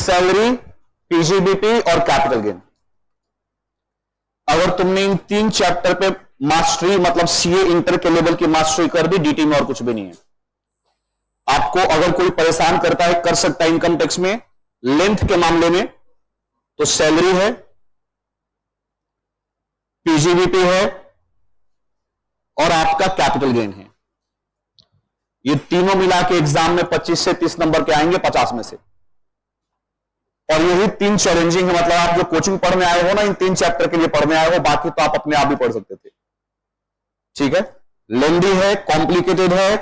Salary, PGBP और capital gain. अगर तुमने इन 3 चैप्टर पे मास्टरी, मतलब सीए इंटर के लेवल की मास्टरी कर दी, डीटी में और कुछ भी नहीं है। आपको अगर कोई परेशान करता है, कर सकता है इनकम टैक्स में लेंथ के मामले में, तो सैलरी है, पीजीबीपी है और आपका कैपिटल गेन है। ये तीनों मिला के एग्जाम में 25 से 30 नंबर के आएंगे 50 में से। और यही 3 चैलेंजिंग है, मतलब आप जो कोचिंग पढ़ने आए हो ना, इन 3 चैप्टर के लिए पढ़ने आए हो, बाकी तो आप अपने आप भी पढ़ सकते थे। ठीक है, लेंदी है, कॉम्प्लिकेटेड है,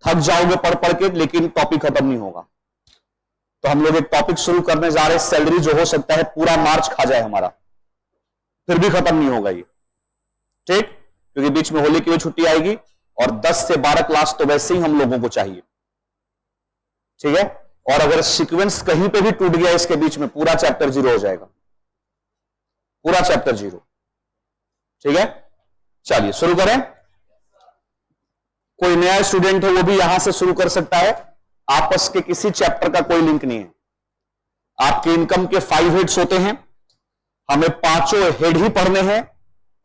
थक जाओगे पढ़ पढ़ के, लेकिन टॉपिक खत्म नहीं होगा। तो हम लोग एक टॉपिक शुरू करने जा रहे हैं, सैलरी, जो हो सकता है पूरा मार्च खा जाए हमारा, फिर भी खत्म नहीं होगा ये। ठीक, क्योंकि बीच में होली की भी छुट्टी आएगी और 10 से 12 क्लास तो वैसे ही हम लोगों को चाहिए। ठीक है, और अगर सीक्वेंस कहीं पे भी टूट गया इसके बीच में, पूरा चैप्टर 0 हो जाएगा, पूरा चैप्टर 0। ठीक है, चलिए शुरू करें। कोई नया स्टूडेंट है वो भी यहां से शुरू कर सकता है। आपस के किसी चैप्टर का कोई लिंक नहीं है। आपके इनकम के 5 हेड्स होते हैं, हमें 5 हेड ही पढ़ने हैं,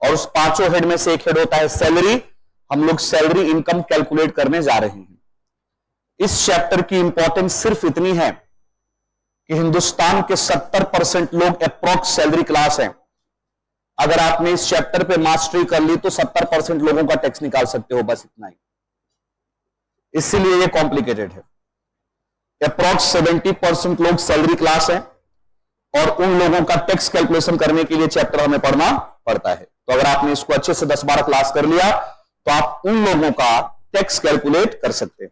और उस 5 हेड में से एक हेड होता है सैलरी। हम लोग सैलरी इनकम कैलकुलेट करने जा रहे हैं। इस चैप्टर की इंपॉर्टेंस सिर्फ इतनी है कि हिंदुस्तान के 70% लोग अप्रॉक्स सैलरी क्लास हैं। अगर आपने इस चैप्टर पे मास्टरी कर ली तो 70% लोगों का टैक्स निकाल सकते हो, बस इतना ही। इसीलिए ये कॉम्प्लिकेटेड है। अप्रॉक्स 70% लोग सैलरी क्लास हैं, और उन लोगों का टैक्स कैलकुलेशन करने के लिए चैप्टर हमें पढ़ना पड़ता है। तो अगर आपने इसको अच्छे से 10-12 क्लास कर लिया तो आप उन लोगों का टैक्स कैलकुलेट कर सकते हैं।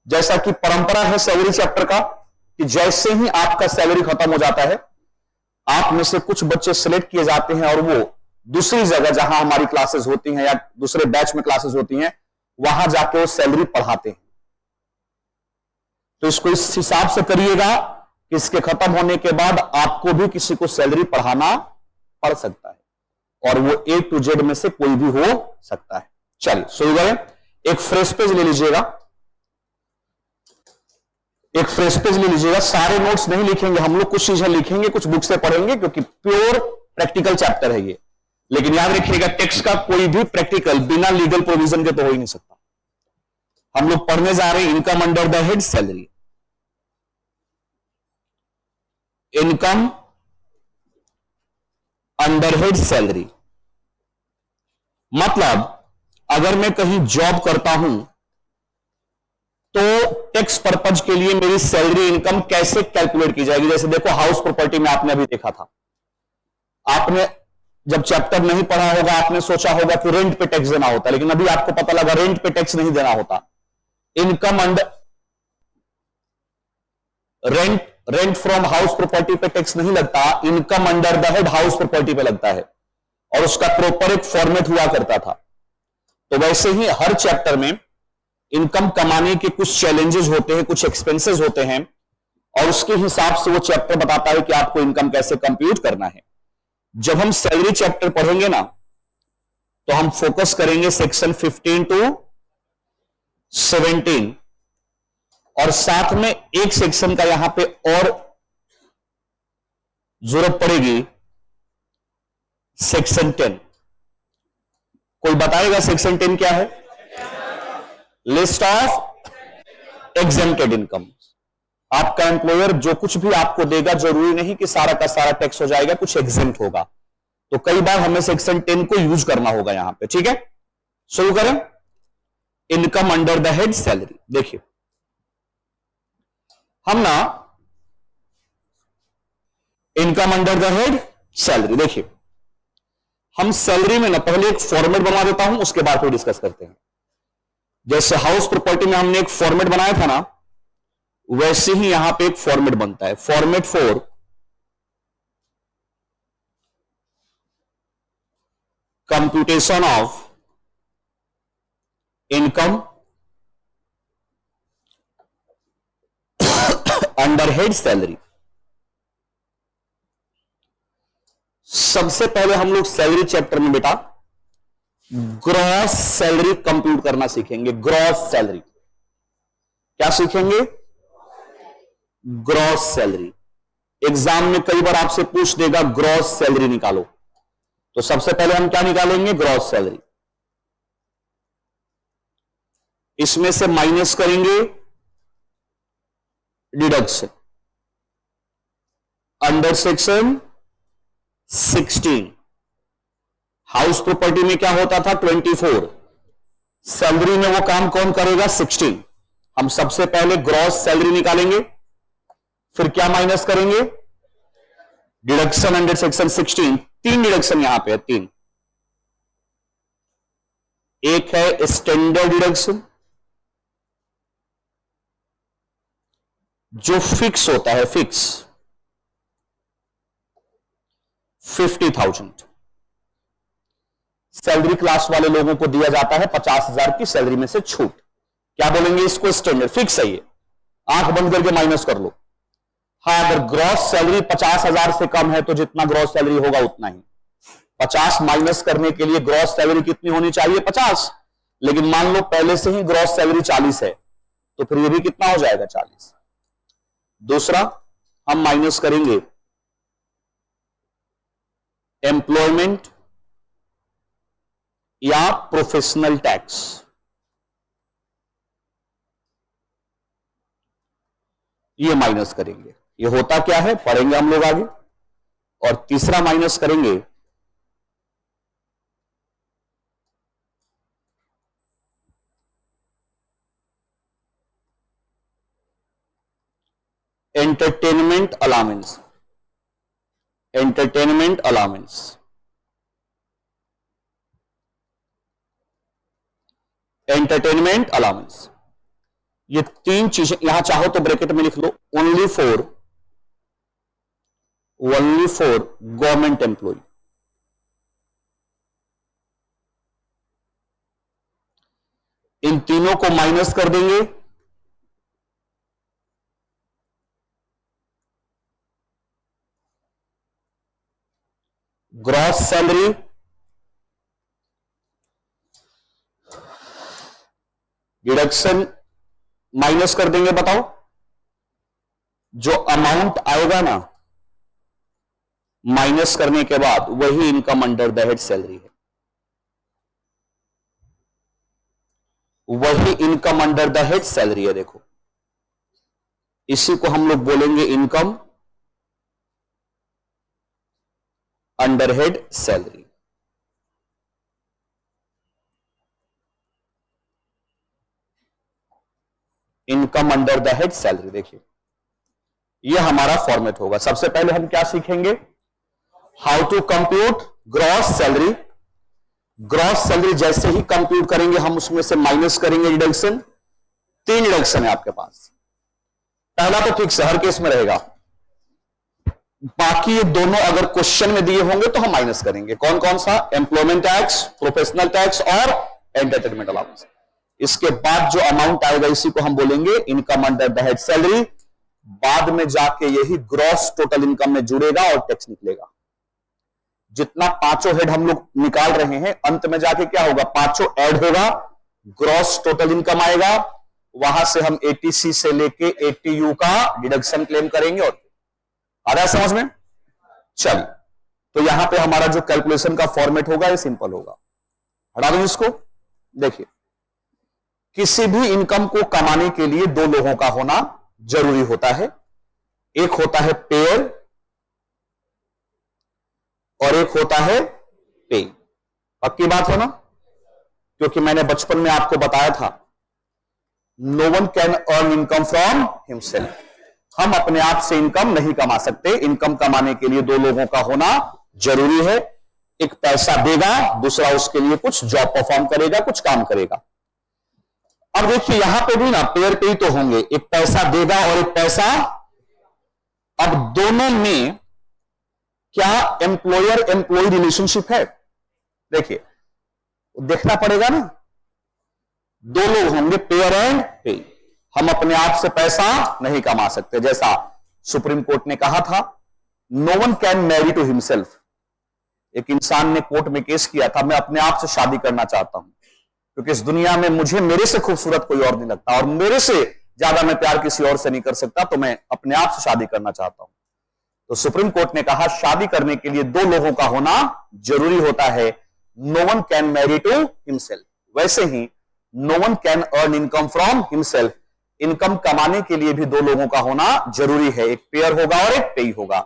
जैसा कि परंपरा है सैलरी चैप्टर का, कि जैसे ही आपका सैलरी खत्म हो जाता है, आप में से कुछ बच्चे सिलेक्ट किए जाते हैं और वो दूसरी जगह जहां हमारी क्लासेस होती हैं या दूसरे बैच में क्लासेस होती हैं, वहां जाके वो सैलरी पढ़ाते हैं। तो इसको इस हिसाब से करिएगा कि इसके खत्म होने के बाद आपको भी किसी को सैलरी पढ़ाना पड़ सकता है, और वो A to Z में से कोई भी हो सकता है। चलिए शुरू करें। एक फ्रेश पेज ले लीजिएगा, एक फ्रेश पेज ले लीजिएगा। सारे नोट्स नहीं लिखेंगे हम लोग, कुछ चीजें लिखेंगे, कुछ बुक से पढ़ेंगे, क्योंकि प्योर प्रैक्टिकल चैप्टर है ये। लेकिन याद रखिएगा, टैक्स का कोई भी प्रैक्टिकल बिना लीगल प्रोविजन के तो हो ही नहीं सकता। हम लोग पढ़ने जा रहे हैं income under the head salary. Income under head salary मतलब अगर मैं कहीं जॉब करता हूं तो टैक्स पर्पज के लिए मेरी सैलरी इनकम कैसे कैलकुलेट की जाएगी। जैसे देखो, हाउस प्रॉपर्टी में आपने अभी देखा था, आपने जब चैप्टर नहीं पढ़ा होगा आपने सोचा होगा कि रेंट पे टैक्स देना होता है, लेकिन अभी आपको पता लगा रेंट पे टैक्स नहीं देना होता। Income under rent from house property पे टैक्स नहीं लगता, income under the head house property पे लगता है, और उसका प्रॉपर एक फॉर्मेट हुआ करता था। तो वैसे ही हर चैप्टर में इनकम कमाने के कुछ चैलेंजेस होते हैं, कुछ एक्सपेंसेस होते हैं, और उसके हिसाब से वो चैप्टर बताता है कि आपको इनकम कैसे कंप्यूट करना है। जब हम सैलरी चैप्टर पढ़ेंगे ना, तो हम फोकस करेंगे सेक्शन 15 to 17, और साथ में एक सेक्शन का यहां पे और जरूरत पड़ेगी, सेक्शन 10। कोई बताएगा सेक्शन 10 क्या है? List of exempted income. आपका एम्प्लॉयर जो कुछ भी आपको देगा, जरूरी नहीं कि सारा का सारा टैक्स हो जाएगा, कुछ एग्जेम्प्ट होगा। तो कई बार हमें सेक्शन 10 को यूज करना होगा यहां पे। ठीक है, शुरू करें। Income under the head salary. देखिए, हम ना income under the head salary, देखिए हम सैलरी में ना पहले एक फॉर्मेट बना देता हूं, उसके बाद फिर डिस्कस करते हैं। जैसे हाउस प्रॉपर्टी में हमने एक फॉर्मेट बनाया था ना, वैसे ही यहां पे एक फॉर्मेट बनता है, format for computation of income under head salary. सबसे पहले हम लोग सैलरी चैप्टर में बेटा ग्रॉस सैलरी कंप्यूट करना सीखेंगे। ग्रॉस सैलरी क्या सीखेंगे? Gross salary. एग्जाम में कई बार आपसे पूछ देगा ग्रॉस सैलरी निकालो, तो सबसे पहले हम क्या निकालेंगे? Gross salary. इसमें से माइनस करेंगे deduction under section 16। House property में क्या होता था? 24। सैलरी में वो काम कौन करेगा? 16। हम सबसे पहले ग्रॉस सैलरी निकालेंगे, फिर क्या माइनस करेंगे? Deduction under section 16। 3 डिडक्शन यहां पे है, 3। एक है स्टैंडर्ड डिडक्शन जो फिक्स होता है, फिक्स 50,000 सैलरी क्लास वाले लोगों को दिया जाता है 50,000 की सैलरी में से छूट। क्या बोलेंगे इसको? स्टैंडर्ड, फिक्स है ये, आंख बंद करके माइनस कर लो। हाँ, अगर ग्रॉस सैलरी 50,000 से कम है तो जितना ग्रॉस सैलरी होगा उतना ही। 50 माइनस करने के लिए ग्रॉस सैलरी कितनी होनी चाहिए? 50। लेकिन मान लो पहले से ही ग्रॉस सैलरी 40 है, तो फिर ये भी कितना हो जाएगा? 40। दूसरा हम माइनस करेंगे एम्प्लॉयमेंट या प्रोफेशनल टैक्स। ये माइनस करेंगे। ये होता क्या है पढ़ेंगे हम लोग आगे। और तीसरा माइनस करेंगे entertainment allowance. Entertainment allowance, entertainment allowance, ये 3 चीजें यहां चाहो तो ब्रैकेट में लिख लो। Only for government employ. इन तीनों को माइनस कर देंगे। ग्रॉस सैलरी, डिडक्शन माइनस कर देंगे। बताओ, जो अमाउंट आएगा ना माइनस करने के बाद, वही income under the head salary है। वही income under the head salary है। देखो, इसी को हम लोग बोलेंगे income under head salary. Income under the head salary. देखिए, यह हमारा फॉर्मेट होगा। सबसे पहले हम क्या सीखेंगे? How to compute gross salary. Gross salary जैसे ही कंप्यूट करेंगे हम उसमें से माइनस करेंगे डिडक्शन। 3 डिडक्शन है आपके पास। पहला तो फिक्स हर केस में रहेगा, बाकी ये दोनों अगर क्वेश्चन में दिए होंगे तो हम माइनस करेंगे। कौन कौन सा? एम्प्लॉयमेंट टैक्स, प्रोफेशनल टैक्स और एंटरटेनमेंट अलाउंस। इसके बाद जो अमाउंट आएगा इसी को हम बोलेंगे income under the head salary. बाद में जाके यही ग्रॉस टोटल इनकम में जुड़ेगा और टैक्स निकलेगा। जितना 5 हेड हम लोग निकाल रहे हैं, अंत में जाके क्या होगा? 5 ऐड होगा, ग्रॉस टोटल इनकम आएगा। वहां से हम एटीसी से लेके एटीयू का डिडक्शन क्लेम करेंगे। और आ रहा है समझ में? चल, तो यहां पे हमारा जो कैलकुलेशन का फॉर्मेट होगा ये सिंपल होगा। हटा दो इसको। देखिए, किसी भी इनकम को कमाने के लिए 2 लोगों का होना जरूरी होता है। एक होता है पेयर और एक होता है पे। पक्की बात है ना? क्योंकि मैंने बचपन में आपको बताया था, no one can earn income from himself. हम अपने आप से इनकम नहीं कमा सकते। इनकम कमाने के लिए 2 लोगों का होना जरूरी है। एक पैसा देगा, दूसरा उसके लिए कुछ जॉब परफॉर्म करेगा, कुछ काम करेगा। अब देखिए, यहां पे भी ना पेयर पे ही तो होंगे, एक पैसा देगा और एक पैसा। अब दोनों में क्या एम्प्लॉयर एम्प्लॉय रिलेशनशिप है? देखिए, देखना पड़ेगा ना। 2 लोग होंगे, पेयर एंड पे। हम अपने आप से पैसा नहीं कमा सकते। जैसा सुप्रीम कोर्ट ने कहा था, no one can marry to himself. एक इंसान ने कोर्ट में केस किया था, मैं अपने आप से शादी करना चाहता हूं क्योंकि इस दुनिया में मुझे मेरे से खूबसूरत कोई और नहीं लगता और मेरे से ज्यादा मैं प्यार किसी और से नहीं कर सकता, तो मैं अपने आप से शादी करना चाहता हूं। तो सुप्रीम कोर्ट ने कहा शादी करने के लिए दो लोगों का होना जरूरी होता है। No one can marry to himself. वैसे ही no one can earn income from himself. Income कमाने के लिए भी दो लोगों का होना जरूरी है, एक पेयर होगा और एक पेई होगा।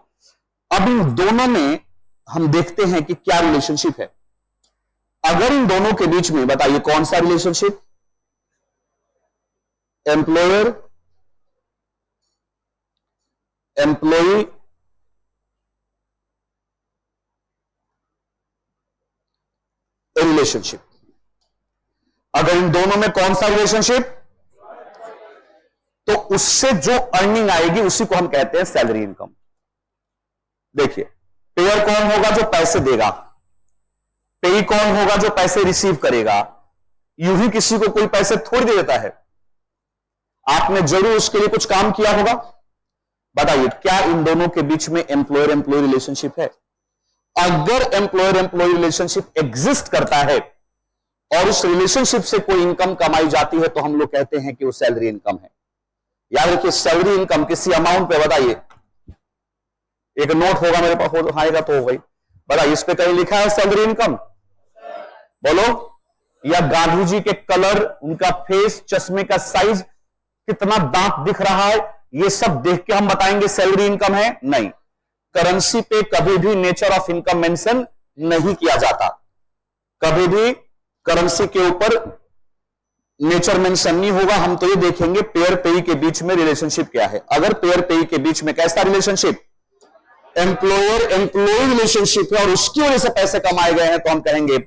अब इन दोनों में हम देखते हैं कि क्या रिलेशनशिप है। अगर इन दोनों के बीच में बताइए कौन सा रिलेशनशिप, एम्प्लॉयर एम्प्लॉई रिलेशनशिप। अगर इन दोनों में कौन सा रिलेशनशिप, तो उससे जो अर्निंग आएगी उसी को हम कहते हैं सैलरी इनकम। देखिए, पेयर कौन होगा जो पैसे देगा, पेई कौन होगा जो पैसे रिसीव करेगा। यूं ही किसी को कोई पैसे थोड़ी दे देता है, आपने जरूर उसके लिए कुछ काम किया होगा। बताइए क्या इन दोनों के बीच में एम्प्लॉयर एम्प्लॉय रिलेशनशिप है? अगर एम्प्लॉयर एम्प्लॉय रिलेशनशिप एग्जिस्ट करता है और उस रिलेशनशिप से कोई इनकम कमाई जाती है तो हम लोग कहते हैं कि वो सैलरी इनकम है। याद रखिए, सैलरी इनकम किसी अमाउंट पे, बताइए एक नोट होगा मेरे पास, आएगा तो भाई बताइए इस पे कहीं लिखा है सैलरी इनकम? बोलो। या गांधी जी के कलर, उनका फेस, चश्मे का साइज, कितना दांत दिख रहा है, ये सब देख के हम बताएंगे सैलरी इनकम है? नहीं। करेंसी पे कभी भी नेचर ऑफ इनकम मेंशन नहीं किया जाता, कभी भी करेंसी के ऊपर नेचर मेंशन नहीं होगा। हम तो ये देखेंगे पेयर पेई के बीच में रिलेशनशिप क्या है। अगर पेयर पेई के बीच में कैसा रिलेशनशिप, एम्प्लॉयर एम्प्लॉय रिलेशनशिप है और उसकी वजह से पैसे कमाए गए हैं, तो हम कहेंगे,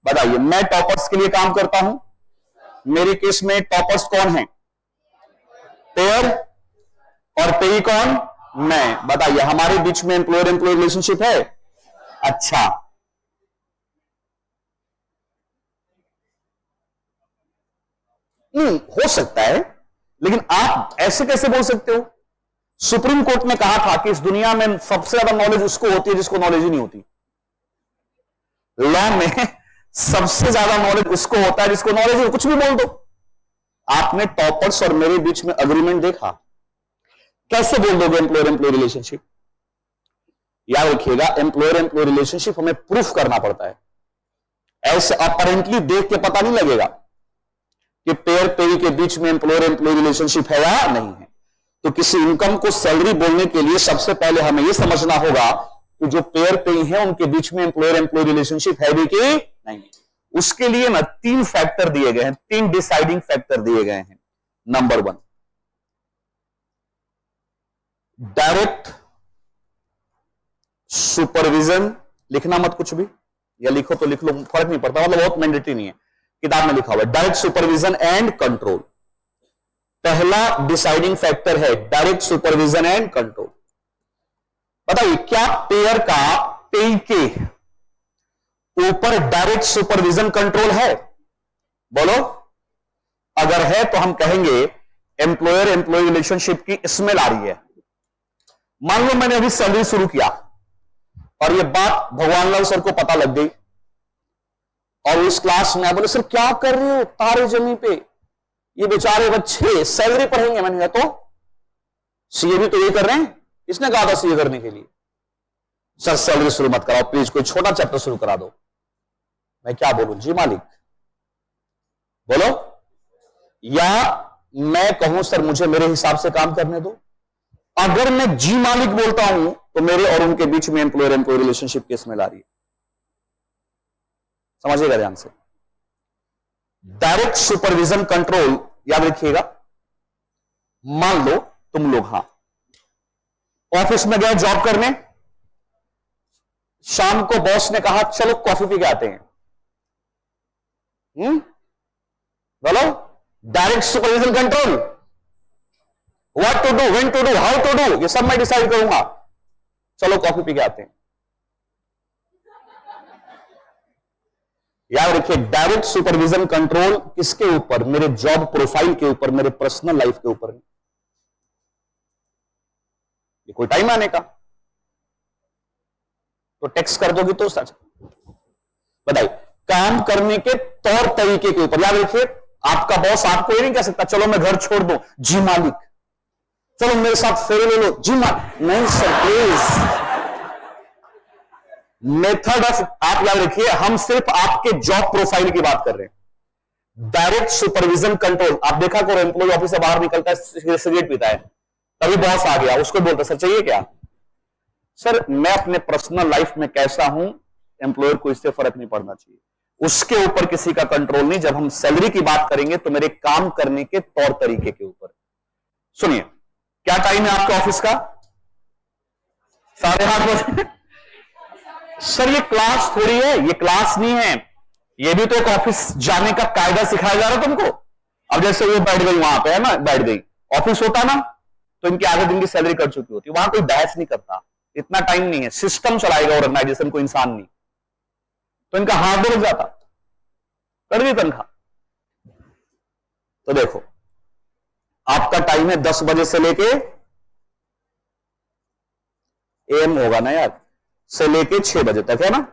बताइए मैं टॉपर्स के लिए काम करता हूं, मेरे केस में टॉपर्स कौन है? पेयर, और पेई कौन? मैं। बताइए हमारे बीच में एम्प्लॉयर एम्प्लॉय रिलेशनशिप है? अच्छा, नहीं हो सकता है, लेकिन आप ऐसे कैसे बोल सकते हो? सुप्रीम कोर्ट ने कहा था कि इस दुनिया में सबसे ज्यादा नॉलेज उसको होती है जिसको नॉलेज ही नहीं होती। लॉ में सबसे ज्यादा नॉलेज उसको होता है जिसको नॉलेज है, कुछ भी बोल दो। आपने टॉपर्स और मेरे बीच में अग्रीमेंट देखा, कैसे बोल दोगे एम्प्लॉयर एम्प्लॉय रिलेशनशिप? याद रखिएगा, एम्प्लॉयर एम्प्लॉय रिलेशनशिप हमें प्रूफ करना पड़ता है। ऐसे अपरेंटली देख के पता नहीं लगेगा कि पेयर पेई के बीच में एम्प्लॉयर एम्प्लॉय रिलेशनशिप है या नहीं है। तो किसी इनकम को सैलरी बोलने के लिए सबसे पहले हमें यह समझना होगा कि जो पेयर पेई है उनके बीच में एम्प्लॉयर एम्प्लॉय रिलेशनशिप है भी कि नहीं। उसके लिए ना 3 फैक्टर दिए गए हैं, 3 डिसाइडिंग फैक्टर दिए गए हैं। Number 1, direct supervision. लिखना मत कुछ भी, या लिखो तो लिख लो, फर्क नहीं पड़ता, मतलब बहुत मैंडेटरी नहीं है, किताब में लिखा हुआ है। डायरेक्ट सुपरविजन एंड कंट्रोल, पहला डिसाइडिंग फैक्टर है डायरेक्ट सुपरविजन एंड कंट्रोल। बताइए क्या पेयर का पेई के ऊपर डायरेक्ट सुपरविजन कंट्रोल है? बोलो। अगर है तो हम कहेंगे एम्प्लॉयर एम्प्लॉय रिलेशनशिप की स्मेल आ रही है। मान लो मैंने अभी सैलरी शुरू किया और ये बात भगवान लाल सर को पता लग गई और इस क्लास में बोले सर क्या कर रहे हो तारे जमीन पे, ये बेचारे बच्चे सैलरी पढ़ेंगे। मैंने कहा तो सीए भी तो ये कर रहे हैं, इसने कहा था सीए करने के लिए। सर सैलरी शुरू मत कराओ प्लीज, कोई छोटा चैप्टर शुरू करा दो। मैं क्या बोलूं जी मालिक, बोलो। या मैं कहूं सर मुझे मेरे हिसाब से काम करने दो। अगर मैं जी मालिक बोलता हूं तो मेरे और उनके बीच में एम्प्लॉयर एम्प्लॉय रिलेशनशिप की स्मेल आ रही है। समझिएगा ध्यान से। डायरेक्ट सुपरविजन कंट्रोल याद रखिएगा। मान लो तुम लोग ऑफिस में गए जॉब करने, शाम को बॉस ने कहा चलो कॉफी पी के आते हैं। बोलो। Direct supervision control, what to do, when to do, how to do, ये सब मैं डिसाइड करूंगा। चलो कॉफी पी के आते हैं। याद रखिए डायरेक्ट सुपरविजन कंट्रोल किसके ऊपर? मेरे जॉब प्रोफाइल के ऊपर, मेरे पर्सनल लाइफ के ऊपर। ये कोई टाइम आने का तो टेक्स्ट कर दोगी तो सच। बताइए काम करने के तौर तरीके के ऊपर। याद रखिए आपका बॉस आपको ये नहीं कह सकता चलो मैं घर छोड़ दूं, जी मालिक, चलो मेरे साथ फेरे ले लो, जी मालिक। नहीं सर, प्लीज। मेथड ऑफ, आप याद रखिए, हम सिर्फ आपके जॉब प्रोफाइल की बात कर रहे हैं। डायरेक्ट सुपरविजन कंट्रोल, आप देखा करो एम्प्लॉय ऑफिस से बाहर निकलता है, सिगरेट पीता है, तभी बॉस आ गया, उसको बोलता सर चाहिए क्या? सर मैं अपने पर्सनल लाइफ में कैसा हूं, एम्प्लॉयर को इससे फर्क नहीं पड़ना चाहिए, उसके ऊपर किसी का कंट्रोल नहीं। जब हम सैलरी की बात करेंगे तो मेरे काम करने के तौर तरीके के ऊपर। सुनिए, क्या टाइम है आपके ऑफिस का? 8:30 बजे। सर ये क्लास थोड़ी है, ये क्लास नहीं है, ये भी तो एक ऑफिस जाने का कायदा सिखाया जा रहा है तुमको। अब जैसे वो बैठ गई वहां पे, है ना, बैठ गई, ऑफिस होता ना तो इनके आधे दिन की सैलरी कट चुकी होती, वहां कोई बहस नहीं करता, इतना टाइम नहीं है, सिस्टम चलाएगा ऑर्गेनाइजेशन को, इंसान नहीं, तो इनका हाथ बढ़ जाता, कर दी तनख्वाह। तो देखो आपका टाइम है 10 बजे से लेके, एम होगा ना यार, से लेके 6 बजे तक, है ना।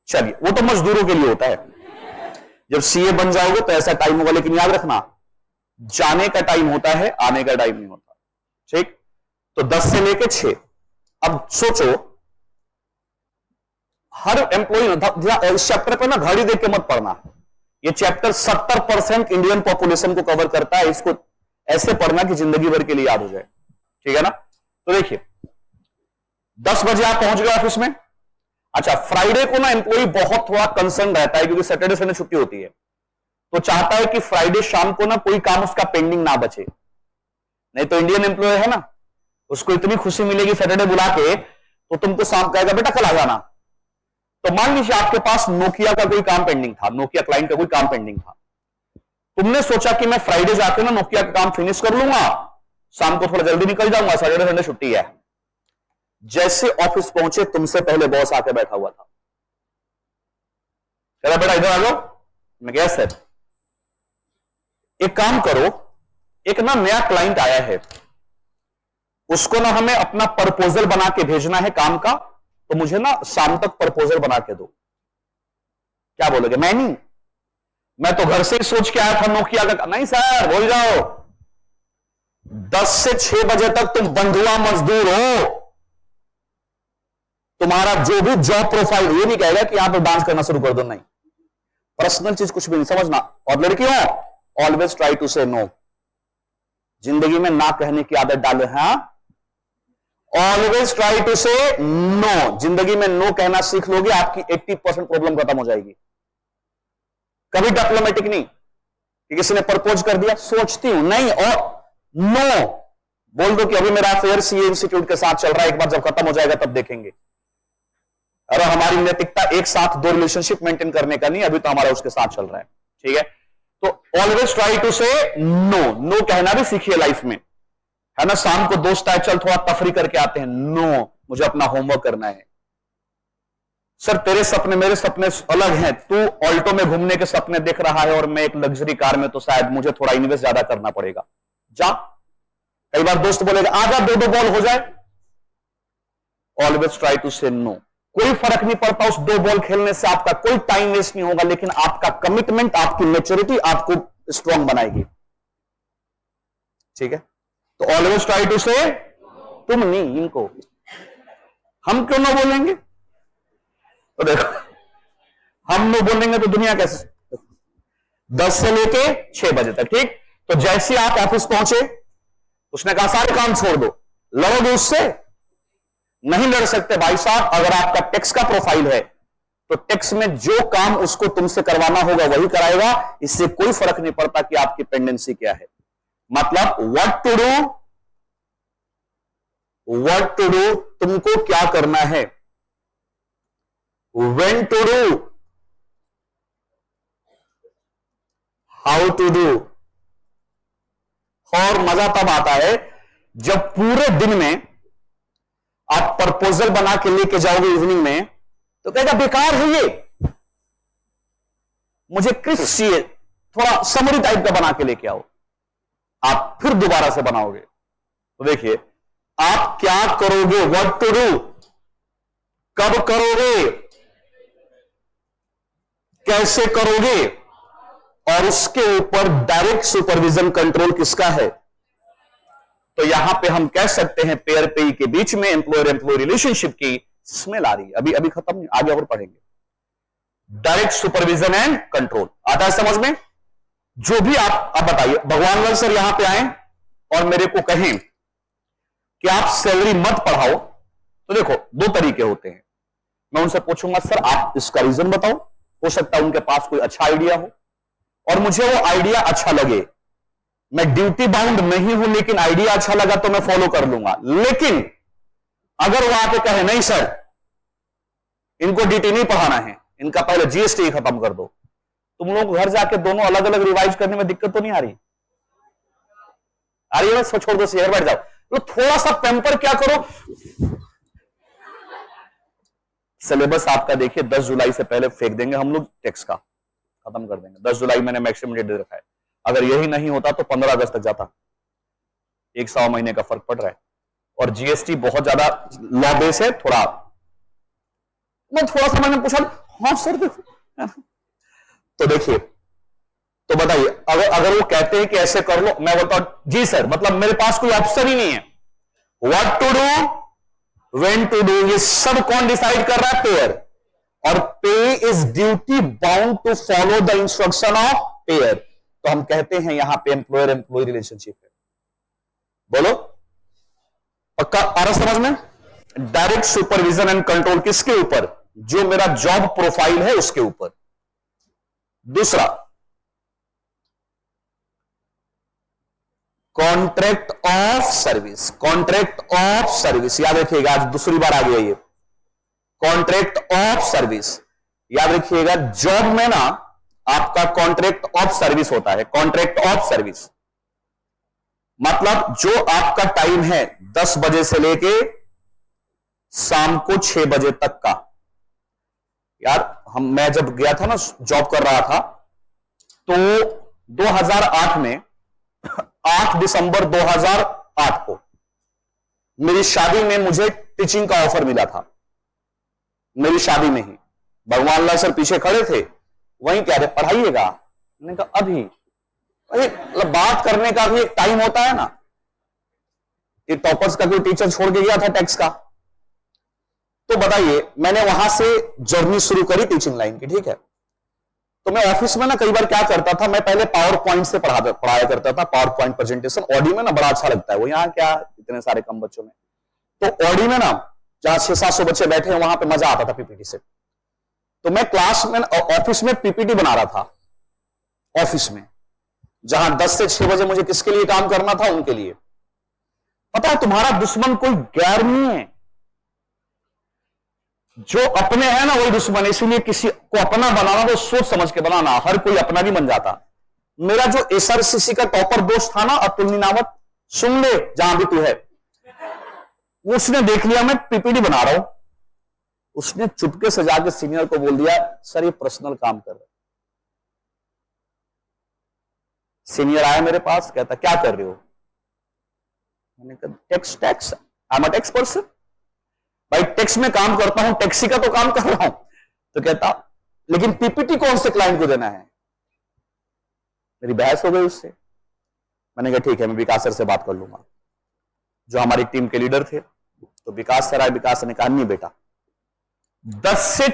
चलिए वो तो मजदूरों के लिए होता है, जब सीए बन जाओगे तो ऐसा टाइम होगा, लेकिन याद रखना जाने का टाइम होता है, आने का टाइम नहीं होता, ठीक। तो 10 से लेके 6। अब सोचो हर एम्प्लॉय, इस चैप्टर पे ना घड़ी देख के मत पढ़ना, ये चैप्टर 70% इंडियन पॉपुलेशन को कवर करता है, इसको ऐसे पढ़ना कि जिंदगी भर के लिए याद हो जाए, ठीक है ना। तो देखिए 10 बजे आप पहुंच गए ऑफिस में। अच्छा, फ्राइडे को ना एम्प्लॉय बहुत थोड़ा कंसर्न रहता है, क्योंकि सैटरडे संडे छुट्टी होती है, तो चाहता है कि फ्राइडे शाम को ना कोई काम उसका पेंडिंग ना बचे। नहीं तो इंडियन एम्प्लॉय है ना, उसको इतनी खुशी मिलेगी सैटरडे बुला के, तो तुमको शाम कहेगा बेटा कल आ जाना। तो मान लीजिए आपके पास नोकिया का कोई काम पेंडिंग था, नोकिया क्लाइंट का कोई काम पेंडिंग था, तुमने सोचा कि मैं फ्राइडे जाके ना नोकिया का काम फिनिश कर लूंगा, शाम को थोड़ा जल्दी निकल जाऊंगा, सैटरडे संडे छुट्टी है। जैसे ऑफिस पहुंचे तुमसे पहले बॉस आके बैठा हुआ था, कह रहा बेटा इधर आ जाओ। मैं कहा सर, एक काम करो, एक ना नया क्लाइंट आया है, उसको ना हमें अपना प्रपोजल बना के भेजना है काम का, तो मुझे ना शाम तक प्रपोजल बना के दो। क्या बोलोगे? मैं नहीं, मैं तो घर से ही सोच के आया था नोकिया का। नहीं सर, भूल जाओ, 10 से 6 बजे तक तुम बंधुआ मजदूर हो, तुम्हारा जो भी जॉब प्रोफाइल, ये नहीं कहेगा कि यहां पर डांस करना शुरू कर दो, नहीं, पर्सनल चीज कुछ भी नहीं समझना। और लड़कियों, ऑलवेज ट्राई टू से नो, जिंदगी में ना कहने की आदत डालो। हाँ, ऑलवेज ट्राई टू से नो, जिंदगी में नो कहना सीख लोगे, आपकी 80% प्रॉब्लम खत्म हो जाएगी। कभी डिप्लोमेटिक नहीं कि किसी ने प्रपोज कर दिया, सोचती हूं नहीं, और नो बोल दो कि अभी मेरा अफेयर सीए इंस्टीट्यूट के साथ चल रहा है, एक बार जब खत्म हो जाएगा तब देखेंगे। और हमारी नैतिकता एक साथ 2 रिलेशनशिप मेंटेन करने का नहीं, अभी तो हमारा उसके साथ चल रहा है, ठीक है। तो ऑलवेज ट्राई टू से नो, नो कहना भी सीखिए लाइफ में, है ना। शाम को दोस्त आए, चल थोड़ा तफरी करके आते हैं, नो, मुझे अपना होमवर्क करना है। सर तेरे सपने मेरे सपने अलग हैं, तू ऑल्टो में घूमने के सपने देख रहा है और मैं एक लग्जरी कार में, तो शायद मुझे थोड़ा इन्वेस्ट ज्यादा करना पड़ेगा, जा। कई बार दोस्त बोलेगा आजा 2-2 बॉल हो जाए। ऑलवेज ट्राई टू से नो, कोई फर्क नहीं पड़ता उस 2 बॉल खेलने से, आपका कोई टाइम वेस्ट नहीं होगा, लेकिन आपका कमिटमेंट, आपकी मैच्योरिटी आपको स्ट्रांग बनाएगी, ठीक है। तो ऑलवेज ट्राई टू से, तुम नहीं, इनको हम क्यों ना बोलेंगे? तो देखो हम नो बोलेंगे तो दुनिया कैसे? 10 से लेके 6 बजे तक, ठीक। तो जैसे आप ऑफिस पहुंचे, उसने कहा सारे काम छोड़ दो, लड़ोगे उससे? नहीं लड़ सकते भाई साहब। अगर आपका टैक्स का प्रोफाइल है तो टैक्स में जो काम उसको तुमसे करवाना होगा वही कराएगा, इससे कोई फर्क नहीं पड़ता कि आपकी पेंडेंसी क्या है। मतलब व्हाट टू डू, तुमको क्या करना है, when to do, how to do. और मजा तब आता है जब पूरे दिन में आप प्रपोजल बना के लेके जाओगे इवनिंग में, तो कहेगा बेकार है ये, मुझे क्रिस्प चाहिए, थोड़ा समरी टाइप का बना के लेके आओ। आप फिर दोबारा से बनाओगे। तो देखिए आप क्या करोगे, व्हाट टू डू, कब करोगे, कैसे करोगे, और उसके ऊपर डायरेक्ट सुपरविजन कंट्रोल किसका है। तो यहां पे हम कह सकते हैं पेयर पेई के बीच में एम्प्लॉयर एम्प्लॉय रिलेशनशिप की स्मेल आ रही है। अभी खत्म नहीं, आगे और पढ़ेंगे। डायरेक्ट सुपरविजन एंड कंट्रोल आता है समझ में। जो भी आप अब बताइए, भगवान लाल सर यहां पे आए और मेरे को कहें कि आप सैलरी मत पढ़ाओ, तो देखो दो तरीके होते हैं। मैं उनसे पूछूंगा सर आप इसका रीजन बताओ, हो सकता है उनके पास कोई अच्छा आइडिया हो और मुझे वो आइडिया अच्छा लगे। मैं ड्यूटी बाउंड नहीं हूं, लेकिन आइडिया अच्छा लगा तो मैं फॉलो कर लूंगा। लेकिन अगर वो आके कहे नहीं सर इनको डीटी नहीं पढ़ाना है, इनका पहले जीएसटी खत्म कर दो, तुम लोग घर जाके दोनों अलग अलग रिवाइज करने में दिक्कत तो नहीं आ रही? आ रही है? बस छोड़ दो, शेयर बैठ जाओ। तो थोड़ा सा पेम्पर क्या करो, सिलेबस आपका देखिए 10 जुलाई से पहले फेंक देंगे हम लोग, टैक्स का खत्म कर देंगे। 10 जुलाई मैंने मैक्सिमम डेट दे रखा है। अगर यही नहीं होता तो 15 अगस्त तक जाता। एक सवा महीने का फर्क पड़ रहा है। और जीएसटी बहुत ज्यादा लॉ बेस है। थोड़ा सा मैंने पूछा, हाँ सर देखो, तो देखिए, तो बताइए अगर वो कहते हैं कि ऐसे कर लो, मैं बोलता हूं जी सर, मतलब मेरे पास कोई ऑप्शन ही नहीं है। What to do, when to do, ये सब कौन डिसाइड कर रहा है? पेयर। और payee is duty bound to follow the instruction of payer. तो हम कहते हैं यहां पे एम्प्लॉयर एम्प्लॉय रिलेशनशिप है। बोलो पक्का आ रहा समझ में? डायरेक्ट सुपरविजन एंड कंट्रोल किसके ऊपर? जो मेरा जॉब प्रोफाइल है उसके ऊपर। दूसरा, contract of service. Contract of service याद रखिएगा, आज दूसरी बार आ गया ये कॉन्ट्रैक्ट ऑफ सर्विस। याद रखिएगा, जॉब में ना आपका कॉन्ट्रैक्ट ऑफ सर्विस होता है। कॉन्ट्रैक्ट ऑफ सर्विस मतलब जो आपका टाइम है 10 बजे से लेके शाम को 6 बजे तक का। यार मैं जब गया था ना, जॉब कर रहा था, तो 2008 में 8 दिसंबर 2008 को मेरी शादी में मुझे टीचिंग का ऑफर मिला था। मेरी शादी में ही भगवान लाल सर पीछे खड़े थे, वहीं कह रहे पढ़ाइएगा। मैंने कहा अभी मतलब बात करने का भी एक टाइम होता है ना। ये टॉपर्स का कोई टीचर छोड़ के गया था टैक्स का। तो बताइए, मैंने वहां से जर्नी शुरू करी टीचिंग लाइन की, ठीक है। तो मैं ऑफिस में ना कई बार क्या करता था, मैं पहले पावर पॉइंट से पढ़ाया करता था। पावर पॉइंट प्रेजेंटेशन ऑडी में ना बड़ा अच्छा लगता है। वो यहाँ क्या इतने सारे कम बच्चों में, तो ऑडी में ना जहां 600-700 बच्चे बैठे हैं वहां पे मजा आता था पीपीटी से। तो मैं क्लास में ऑफिस में पीपीटी बना रहा था। ऑफिस में जहां 10 से 6 बजे मुझे किसके लिए काम करना था, उनके लिए। पता है तुम्हारा दुश्मन कोई गैर नहीं है, जो अपने हैं ना वही दुश्मन। इसीलिए किसी को अपना बनाना तो सोच समझ के बनाना, हर कोई अपना नहीं बन जाता। मेरा जो एसआरसीसी का टॉपर दोस्त था ना, अतुल नीनावत, सुन ले जहां भी तू है, उसने देख लिया मैं पीपीटी बना रहा हूं, उसने चुपके से जाके सीनियर को बोल दिया सर ये पर्सनल काम कर रहे। सीनियर आया मेरे पास, कहता क्या कर रहे हो? मैंने कहा tax I am a tax person भाई, टैक्स में काम करता हूं, टैक्सी का तो काम कर रहा हूं। तो कहता लेकिन पीपीटी कौन से क्लाइंट को देना है? मेरी बहस हो गई उससे। मैंने कहा ठीक है, मैं विकास सर से बात कर लूंगा, जो हमारी टीम के लीडर थे। तो विकास सर आए, विकास सर ने कहा नहीं बेटा, 10 से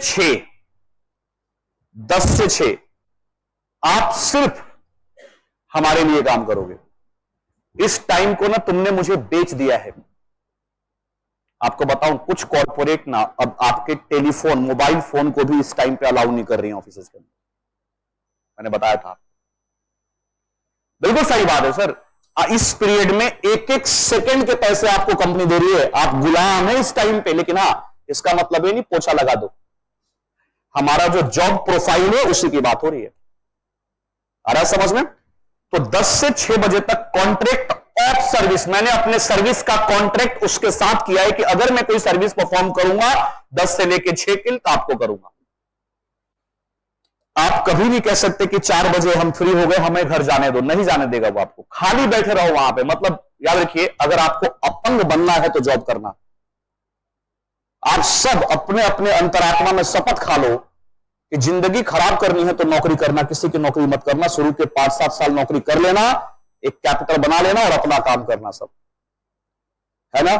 6 आप सिर्फ हमारे लिए काम करोगे। इस टाइम को ना तुमने मुझे बेच दिया है। आपको बताऊं, कुछ कॉर्पोरेट ना अब आपके टेलीफोन, मोबाइल फोन को भी इस टाइम पे अलाउ नहीं कर रही हैं ऑफिस के अंदर। मैंने बताया था, बिल्कुल सही बात है सर। इस पीरियड में 1-1 सेकंड के पैसे आपको कंपनी दे रही है, आप गुलाम है इस टाइम पे। लेकिन हाँ, इसका मतलब ये नहीं पोछा लगा दो। हमारा जो जॉब प्रोफाइल है उसी की बात हो रही है। आ रहा है समझ में? तो 10 से 6 बजे तक कॉन्ट्रैक्ट ऑफ सर्विस, मैंने अपने सर्विस का कॉन्ट्रैक्ट उसके साथ किया है कि अगर मैं कोई सर्विस परफॉर्म करूंगा 10 से लेके 6 के लिए तो आपको करूंगा। आप कभी नहीं कह सकते कि 4 बजे हम फ्री हो गए, हमें घर जाने दो, नहीं जाने देगा वो आपको। खाली बैठे रहो वहां पे। मतलब याद रखिए, अगर आपको अपंग बनना है तो जॉब करना। आप सब अपने अपने अंतरात्मा में शपथ खा लो कि जिंदगी खराब करनी है तो नौकरी करना, किसी की नौकरी मत करना, शुरू के 5-7 साल नौकरी कर लेना, एक कैपिटल बना लेना और अपना काम करना, सब है ना।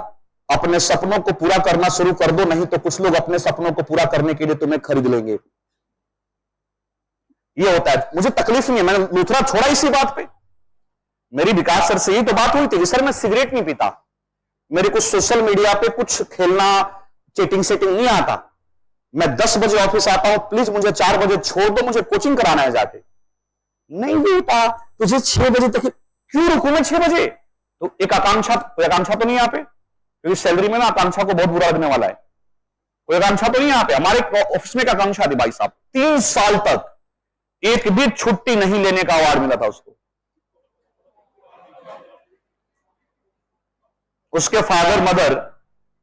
अपने सपनों को पूरा करना शुरू कर दो, नहीं तो कुछ लोग अपने सपनों को पूरा करने के लिए तुम्हें खरीद लेंगे। ये होता है। मुझे तकलीफ नहीं है, मैंने लूथरा छोड़ा इसी बात पे। मेरी विकास सर से यही तो बात हुई थी कि सर मैं सिगरेट नहीं पीता, मेरे को सोशल मीडिया पे कुछ खेलना, चीटिंग सेटिंग नहीं आता, मैं 10 बजे ऑफिस आता हूं, प्लीज मुझे 4 बजे छोड़ दो, मुझे कोचिंग कराना है जाके। नहीं बेटा, तुझे 6 बजे तक क्यों रुकू मैं 6 बजे? तो एक आकांक्षा तो नहीं यहाँ पे, क्योंकि सैलरी में ना आकांक्षा को बहुत बुरा लगने वाला है। कोई आकांक्षा तो नहीं यहाँ पे। हमारे ऑफिस में एक आकांक्षा थी भाई साहब, 3 साल तक एक भी छुट्टी नहीं लेने का अवार्ड मिला था उसको। उसके फादर मदर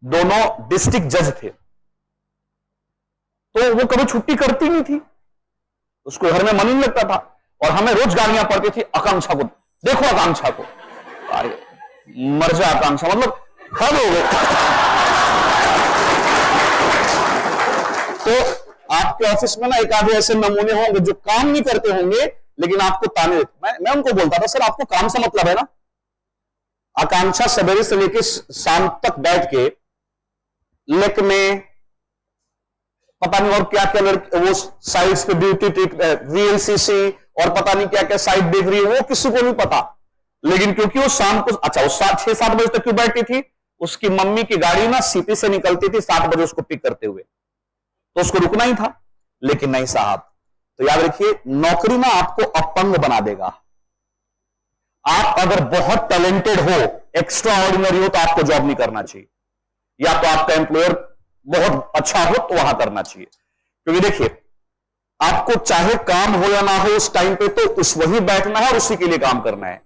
दोनों डिस्ट्रिक्ट जज थे, तो वो कभी छुट्टी करती नहीं थी, उसको घर में मन नहीं लगता था, और हमें रोज गालियां पड़ती थी आकांक्षा को, देखो आकांक्षा को, अरे मर जा आकांक्षा, मतलब हद हो गए। तो आपके ऑफिस में ना एक आधे ऐसे नमूने होंगे जो काम नहीं करते होंगे, लेकिन आपको ताने देते। मैं उनको बोलता था, सर आपको काम से मतलब है ना। आकांक्षा सवेरे से लेकर शाम तक बैठ के लेक में पता नहीं और क्या क्या वो साइट्स पे ब्यूटी टिक, वीएलसीसी और पता नहीं क्या क्या साइट देख रही है, वो किसी को नहीं पता। लेकिन क्योंकि वो शाम को, अच्छा वो 6-7 बजे तक क्यों बैठती थी, उसकी मम्मी की गाड़ी ना सीपी से निकलती थी 7 बजे उसको पिक करते हुए, तो उसको रुकना ही था। लेकिन नहीं साहब, तो याद रखिए, नौकरी ना आपको अपंग बना देगा। आप अगर बहुत टैलेंटेड हो, एक्स्ट्रा ऑर्डिनरी हो, तो आपको जॉब नहीं करना चाहिए, या तो आपका एम्प्लॉयर बहुत अच्छा हो तो वहां करना चाहिए। क्योंकि देखिए, आपको चाहे काम हो या ना हो उस टाइम पे, तो उस वही बैठना है और उसी के लिए काम करना है।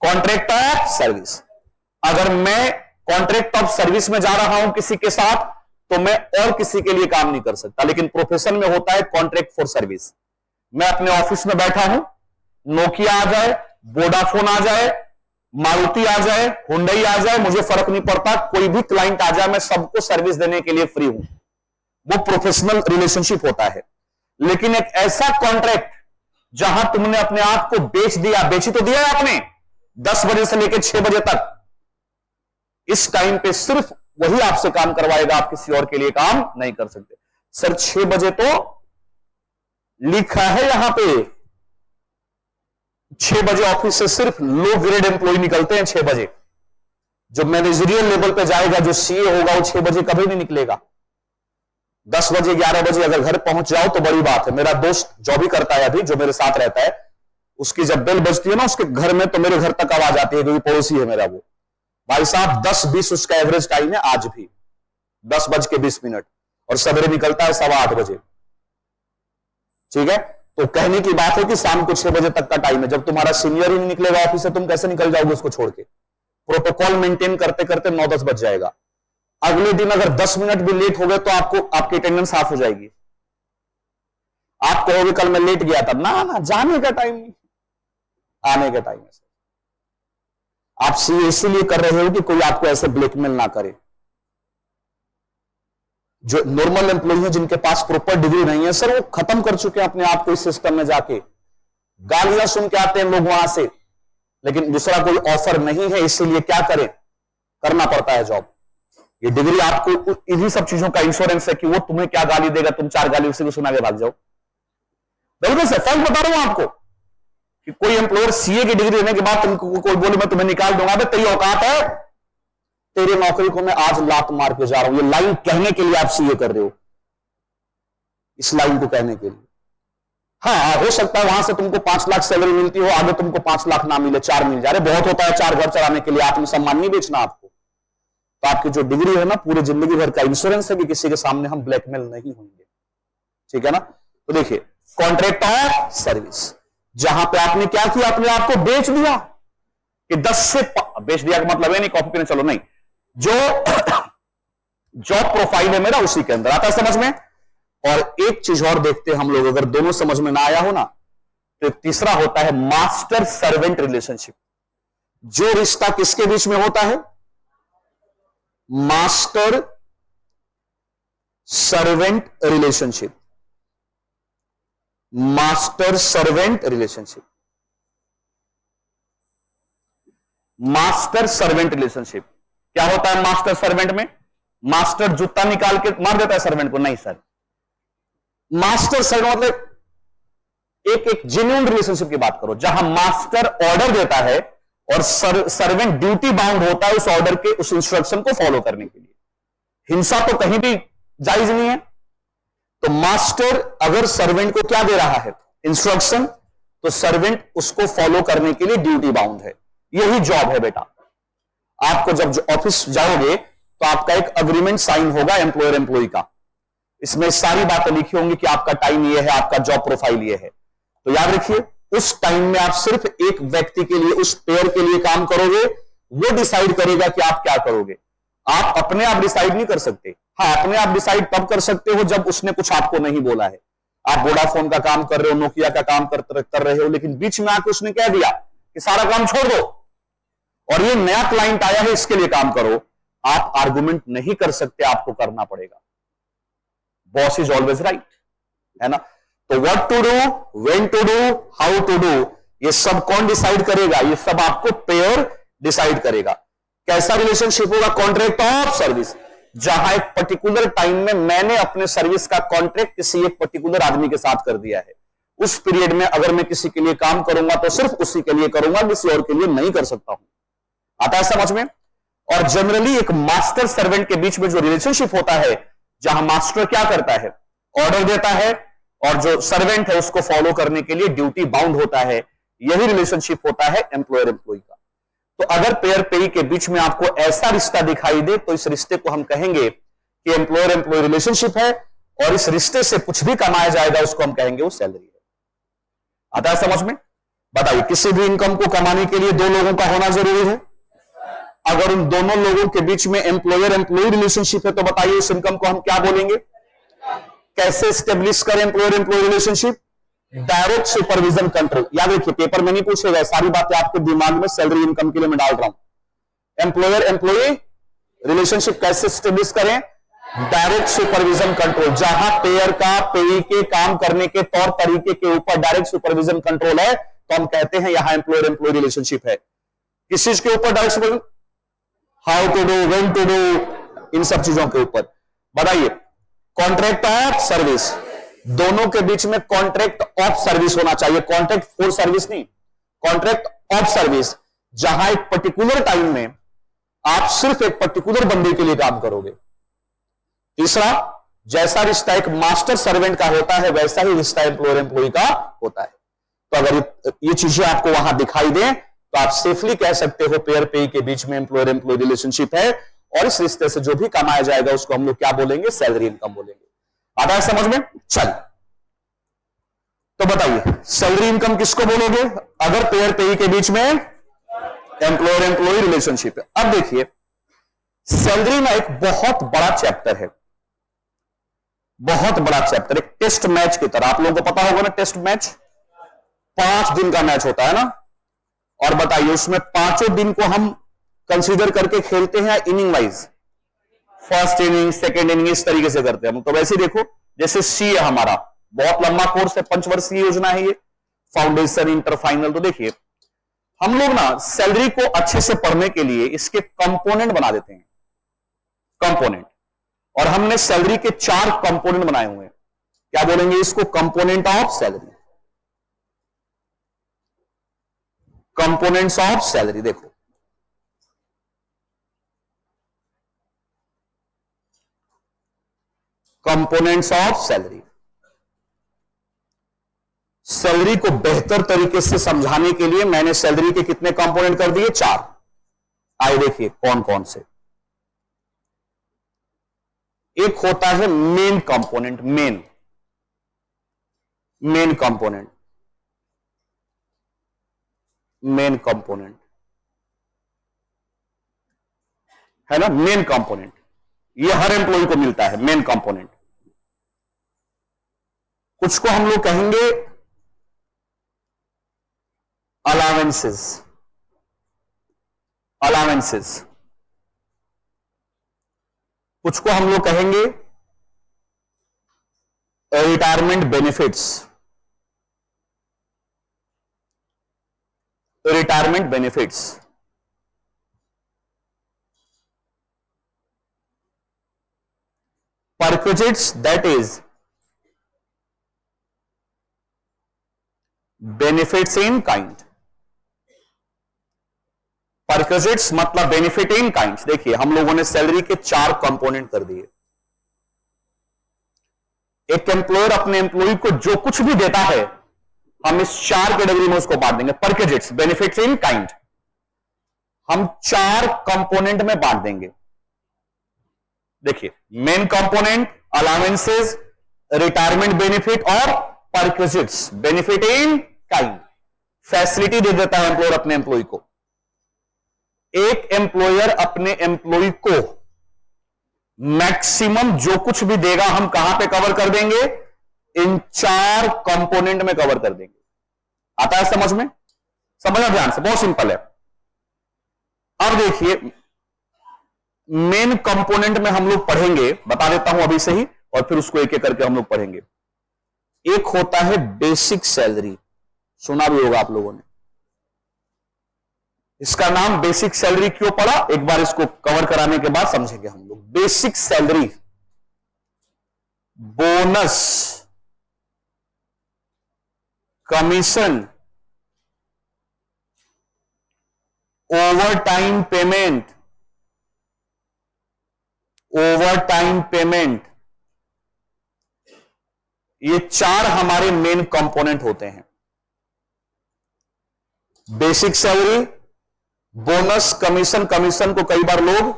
कॉन्ट्रैक्ट ऑफ सर्विस, अगर मैं कॉन्ट्रैक्ट ऑफ सर्विस में जा रहा हूं किसी के साथ, तो मैं और किसी के लिए काम नहीं कर सकता। लेकिन प्रोफेशन में होता है कॉन्ट्रैक्ट फॉर सर्विस। मैं अपने ऑफिस में बैठा हूं, नोकिया आ जाए, वोडाफोन आ जाए, मारुति आ जाए, हुंडई आ जाए, मुझे फर्क नहीं पड़ता, कोई भी क्लाइंट आ जाए, मैं सबको सर्विस देने के लिए फ्री हूं। वो प्रोफेशनल रिलेशनशिप होता है। लेकिन एक ऐसा कॉन्ट्रैक्ट जहां तुमने अपने आप को बेच दिया, बेची तो दिया है आपने, 10 बजे से लेकर 6 बजे तक, इस टाइम पे सिर्फ वही आपसे काम करवाएगा, आप किसी और के लिए काम नहीं कर सकते। सर 6 बजे तो लिखा है यहां पे, 6 बजे ऑफिस से सिर्फ लो ग्रेड एम्प्लॉय निकलते हैं 6 बजे। जो मैनेजरियल लेवल पे जाएगा, जो सीए होगा, वो 6 बजे कभी नहीं निकलेगा। 10 बजे 11 बजे अगर घर पहुंच जाओ तो बड़ी बात है। मेरा दोस्त जो भी करता है अभी, जो मेरे साथ रहता है, उसकी जब बेल बजती है ना उसके घर में, तो मेरे घर तक आवाज आती है, क्योंकि पड़ोसी है मेरा वो भाई साहब। 10-20 उसका एवरेज टाइम है आज भी, 10:20, और सवेरे निकलता है 8:15 बजे। ठीक है, तो कहने की बात है कि शाम को 6 बजे तक का टाइम है। जब तुम्हारा सीनियर ही नहीं निकलेगा ऑफिस से, तुम कैसे निकल जाओगे उसको छोड़ के? प्रोटोकॉल मेंटेन करते करते 9-10 बज जाएगा। अगले दिन अगर 10 मिनट भी लेट हो गए तो आपको, आपकी अटेंडेंस हाफ हो जाएगी। आप कहोगे कल मैं लेट गया था, ना जाने का टाइम नहीं, आने का टाइम है। आप सीए इसीलिए कर रहे हो कि कोई आपको ऐसे ब्लैकमेल ना करे। जो नॉर्मल एम्प्लॉय है, जिनके पास प्रॉपर डिग्री नहीं है, सर वो खत्म कर चुके हैं अपने आप को इस सिस्टम में जाके, गालियां सुन के आते हैं लोग वहां से, लेकिन दूसरा कोई ऑफर नहीं है, इसीलिए क्या करें, करना पड़ता है जॉब। ये डिग्री आपको इन्हीं सब चीजों का इंश्योरेंस है कि वो तुम्हें क्या गाली देगा, तुम 4 गाली उसी को सुना के भाग जाओ। बिल्कुल सर, फैक्ट बता रहा हूं आपको कि कोई एम्प्लॉयर सीए की डिग्री लेने के बाद तुमको कोई बोले मैं तुम्हें निकाल दूंगा, तेरी औकात है, तेरी नौकरी को मैं आज लात मार के जा रहा हूं। ये लाइन कहने के लिए आप सीए कर रहे हो, इस लाइन को कहने के लिए। हाँ, हो सकता है वहां से तुमको 5 लाख सैलरी मिलती हो, आगे तुमको 5 लाख ना मिले, 4 मिल जाए, बहुत होता है 4 घर चलाने के लिए। आत्मसम्मान नहीं बेचना आपको। तो आपकी जो डिग्री है ना, पूरे जिंदगी भर का इंश्योरेंस है कि किसी के सामने हम ब्लैकमेल नहीं होंगे। ठीक है ना? तो देखिए, कॉन्ट्रैक्ट ऑफ सर्विस, जहां पे आपने क्या किया, अपने आप को बेच दिया कि 10 से बेच दिया का मतलब है नहीं कॉपी पीने चलो, नहीं, जो जॉब प्रोफाइल है मेरा उसी के अंदर आता है समझ में। और एक चीज और देखते हैं हम लोग, अगर दोनों समझ में ना आया हो ना, तो तीसरा होता है मास्टर सर्वेंट रिलेशनशिप। जो रिश्ता किसके बीच में होता है? Master servant relationship. Master servant relationship. Master servant relationship क्या होता है? मास्टर सर्वेंट में मास्टर जूता निकाल के मार देता है सर्वेंट को? नहीं सर, मास्टर सर्वेंट मतलब एक जेन्युइन रिलेशनशिप की बात करो, जहां मास्टर ऑर्डर देता है और सर्वेंट ड्यूटी बाउंड होता है उस ऑर्डर के, उस इंस्ट्रक्शन को फॉलो करने के लिए। हिंसा तो कहीं भी जायज नहीं है। तो मास्टर अगर सर्वेंट को क्या दे रहा है? इंस्ट्रक्शन, तो सर्वेंट उसको फॉलो करने के लिए ड्यूटी बाउंड है। यही जॉब है बेटा। आपको जब ऑफिस जाओगे तो आपका एक अग्रीमेंट साइन होगा एम्प्लॉयर एम्प्लॉय का। इसमें सारी बातें लिखी होंगी कि आपका टाइम ये है, आपका जॉब प्रोफाइल ये है। तो याद रखिए, उस टाइम में आप सिर्फ एक व्यक्ति के लिए, उस पेयर के लिए काम करोगे। वो डिसाइड करेगा कि आप क्या करोगे। आप अपने आप डिसाइड नहीं कर सकते। हाँ, अपने आप डिसाइड तब कर सकते हो जब उसने कुछ आपको नहीं बोला है। आप वोडाफोन का काम कर रहे हो, नोकिया का काम कर रहे हो, लेकिन बीच में आके उसने कह दिया कि सारा काम छोड़ दो और ये नया क्लाइंट आया है, इसके लिए काम करो। आप आर्गुमेंट नहीं कर सकते, आपको करना पड़ेगा। बॉस इज ऑलवेज राइट, है ना। तो what to do, when to do, how to do, ये सब कौन डिसाइड करेगा? ये सब आपको पेयर डिसाइड करेगा। कैसा रिलेशनशिप होगा? कॉन्ट्रैक्ट ऑफ सर्विस, जहां एक पर्टिकुलर टाइम में मैंने अपने सर्विस का कॉन्ट्रैक्ट किसी एक पर्टिकुलर आदमी के साथ कर दिया है। उस पीरियड में अगर मैं किसी के लिए काम करूंगा तो सिर्फ उसी के लिए करूंगा, किसी और के लिए नहीं कर सकता हूं। आता है समझ में? और जनरली एक मास्टर सर्वेंट के बीच में जो रिलेशनशिप होता है, जहां मास्टर क्या करता है? ऑर्डर देता है और जो सर्वेंट है उसको फॉलो करने के लिए ड्यूटी बाउंड होता है। यही रिलेशनशिप होता है एम्प्लॉयर एम्प्लॉय का। तो अगर पेयर पेई के बीच में आपको ऐसा रिश्ता दिखाई दे तो इस रिश्ते को हम कहेंगे कि एम्प्लॉयर एम्प्लॉय रिलेशनशिप है, और इस रिश्ते से कुछ भी कमाया जाएगा उसको हम कहेंगे वो सैलरी है। आता है समझ में? बताइए, किसी भी इनकम को कमाने के लिए दो लोगों का होना जरूरी है। अगर उन दोनों लोगों के बीच में एम्प्लॉयर एम्प्लॉय रिलेशनशिप है तो बताइए उस इनकम को हम क्या बोलेंगे? कैसे स्टेब्लिश करें employer employ relationship? Direct supervision control. याद रखिए, पेपर में नहीं पूछेगा, सारी बातें आपके दिमाग में सैलरी इनकम के लिए मैं डाल रहा हूं। एम्प्लॉयर एम्प्लॉय रिलेशनशिप कैसे स्टेब्लिश करें? डायरेक्ट सुपरविजन कंट्रोल, जहां पेयर का पेई के काम करने के तौर तरीके के ऊपर डायरेक्ट सुपरविजन कंट्रोल है, तो हम कहते हैं यहां एम्प्लॉयर एम्प्लॉय रिलेशनशिप है। किस चीज के ऊपर direct supervision? How to do, when to do, इन सब चीजों के ऊपर। बताइए, कॉन्ट्रैक्ट ऑफ सर्विस, दोनों के बीच में कॉन्ट्रैक्ट ऑफ सर्विस होना चाहिए। कॉन्ट्रैक्ट फॉर सर्विस नहीं, कॉन्ट्रैक्ट ऑफ सर्विस, जहां एक पर्टिकुलर टाइम में आप सिर्फ एक पर्टिकुलर बंदे के लिए काम करोगे। तीसरा, जैसा रिश्ता एक मास्टर सर्वेंट का होता है वैसा ही रिश्ता एम्प्लॉयर एम्प्लॉय का होता है। तो अगर ये चीजें आपको वहां दिखाई दें तो आप सेफली कह सकते हो पेयर पेई के बीच में एम्प्लॉयर एम्प्लॉय रिलेशनशिप है, और इस रिश्ते से जो भी कमाया जाएगा उसको हम लोग क्या बोलेंगे? सैलरी इनकम बोलेंगे। आता है समझ में? चल, तो बताइए सैलरी इनकम किसको बोलोगे अगर पेयर पेई के बीच में एम्प्लॉयर एम्प्लॉय रिलेशनशिप है? अब देखिए, सैलरी में एक बहुत बड़ा चैप्टर है, बहुत बड़ा चैप्टर, एक टेस्ट मैच की तरह। आप लोगों को पता होगा ना, टेस्ट मैच 5 दिन का मैच होता है ना। और बताइए, उसमें 5 दिन को हम कंसीडर करके खेलते हैं inning wise, first inning, second inning, इस तरीके से करते हैं हम। तो वैसे देखो, जैसे सी है हमारा, बहुत लंबा कोर्स है, 5 वर्षीय योजना है ये, फाउंडेशन, इंटर, फाइनल। तो देखिए, हम लोग ना सैलरी को अच्छे से पढ़ने के लिए इसके कंपोनेंट बना देते हैं, कंपोनेंट। और हमने सैलरी के 4 कंपोनेंट बनाए हुए हैं। क्या बोलेंगे इसको? Component of salary, components of salary. देखो, कंपोनेंट्स ऑफ सैलरी। सैलरी को बेहतर तरीके से समझाने के लिए मैंने सैलरी के कितने कंपोनेंट कर दिए? 4। आइए देखिए कौन कौन से। एक होता है main component, main component, main component है ना, मेन कंपोनेंट। ये हर एम्प्लॉय को मिलता है, मेन कंपोनेंट। कुछ को हम लोग कहेंगे अलावेंसेस, अलावेंसेस। कुछ को हम लोग कहेंगे retirement benefits, retirement benefits. Perquisites, that is benefits in kind. Perquisites मतलब बेनिफिट इन काइंड. देखिए हम लोगों ने सैलरी के 4 कंपोनेंट कर दिए. एक एम्प्लॉयर अपने एम्प्लॉय को जो कुछ भी देता है हम इस 4 कैटेगरी में उसको बांट देंगे. परक्विजिट्स, बेनिफिट्स इन काइंड, हम 4 कंपोनेंट में बांट देंगे. देखिए main component allowances, retirement benefit और perquisites, benefit in kind. Facility दे देता है एम्प्लॉयर अपने एम्प्लॉय को. एक एम्प्लॉयर अपने एम्प्लॉय को मैक्सिमम जो कुछ भी देगा हम कहां पे कवर कर देंगे? इन 4 कंपोनेंट में कवर कर देंगे. आता है समझ में? समझना ध्यान से, बहुत सिंपल है. अब देखिए मेन कंपोनेंट में हम लोग पढ़ेंगे, बता देता हूं अभी से ही, और फिर उसको एक एक करके हम लोग पढ़ेंगे. एक होता है बेसिक सैलरी, सुना भी होगा आप लोगों ने. इसका नाम बेसिक सैलरी क्यों पड़ा, एक बार इसको कवर कराने के बाद समझेंगे हम लोग. Basic salary, bonus, commission, over time payment, ये 4 हमारे मेन कंपोनेंट होते हैं. Basic salary, bonus, commission. Commission को कई बार लोग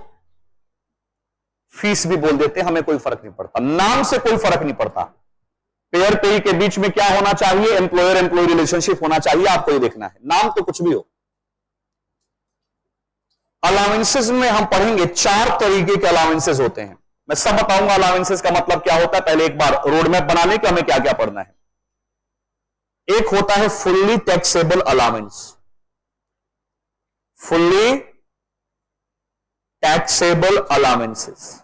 फीस भी बोल देते हैं, हमें कोई फर्क नहीं पड़ता, नाम से कोई फर्क नहीं पड़ता. पेयर पेई के बीच में क्या होना चाहिए? एम्प्लॉयर एम्प्लॉय रिलेशनशिप होना चाहिए. आपको ये देखना है, नाम तो कुछ भी हो. अलाउंसेस में हम पढ़ेंगे 4 तरीके के अलाउंसेस होते हैं. मैं सब बताऊंगा अलाउंसेस का मतलब क्या होता है. पहले एक बार रोड मैप बना लें कि हमें क्या क्या पढ़ना है. एक होता है fully taxable allowance. Fully taxable allowances,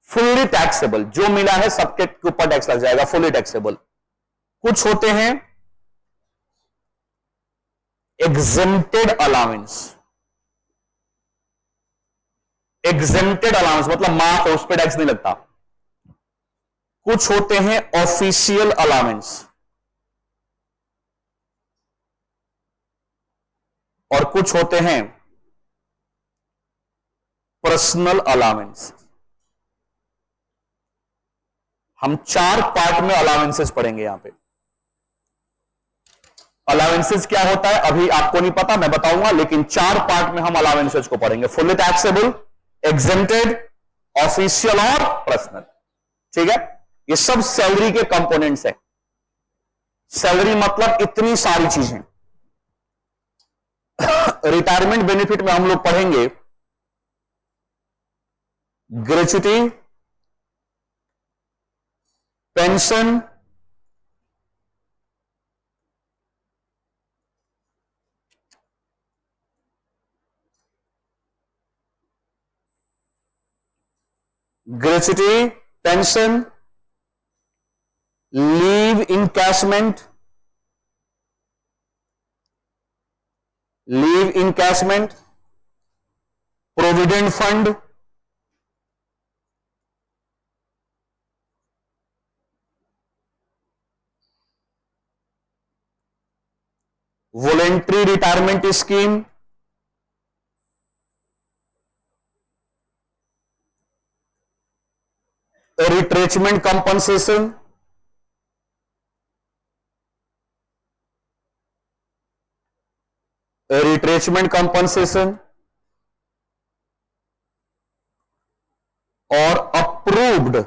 fully taxable, जो मिला है सबके ऊपर टैक्स लग जाएगा, फुल्ली टैक्सेबल. कुछ होते हैं एग्जेम्प्टेड अलाउंस. एग्जेम्प्टेड अलाउंस मतलब माफ है, उस पर टैक्स नहीं लगता. कुछ होते हैं ऑफिशियल अलाउंस, और कुछ होते हैं पर्सनल अलाउंस. हम 4 पार्ट में अलाउंसेस पढ़ेंगे. यहां पे अलाउंसेस क्या होता है अभी आपको नहीं पता, मैं बताऊंगा, लेकिन 4 पार्ट में हम अलाउंसेस को पढ़ेंगे. फुल्ली टैक्सेबल, एग्जेम्प्टेड, ऑफिशियल और पर्सनल. ठीक है, ये सब सैलरी के कंपोनेंट्स हैं. सैलरी मतलब इतनी सारी चीजें. रिटायरमेंट बेनिफिट में हम लोग पढ़ेंगे gratuity, pension, gratuity, pension, leave encashment, provident fund, voluntary retirement scheme, retrenchment compensation, और approved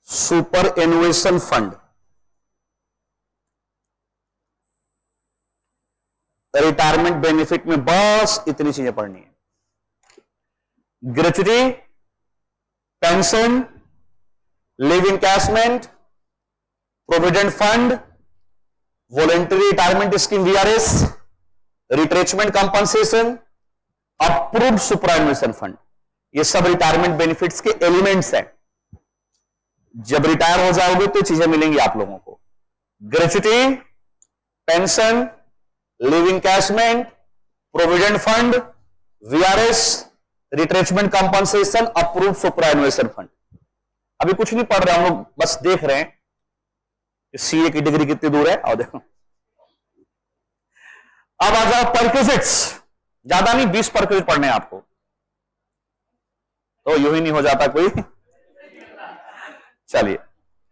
superannuation fund. Retirement benefit में बस इतनी चीजें पढ़नी है. Gratuity, pension, leave encashment, provident fund, voluntary retirement scheme VRS, retrenchment compensation, approved superannuation fund. ये सब retirement benefits के एलिमेंट्स हैं। जब रिटायर हो जाओगे तो चीजें मिलेंगी आप लोगों को, gratuity, pension, leave encashment, provident fund, VRS, retrenchment compensation, approved superannuation fund. अभी कुछ नहीं पढ़ रहे हम लोग, बस देख रहे हैं सीए की डिग्री कितनी दूर है। और देखो अब आ जाओ परक्विजिट्स, ज्यादा नहीं 20 परक्विजिट पढ़ने हैं आपको, तो यूं ही नहीं हो जाता कोई। चलिए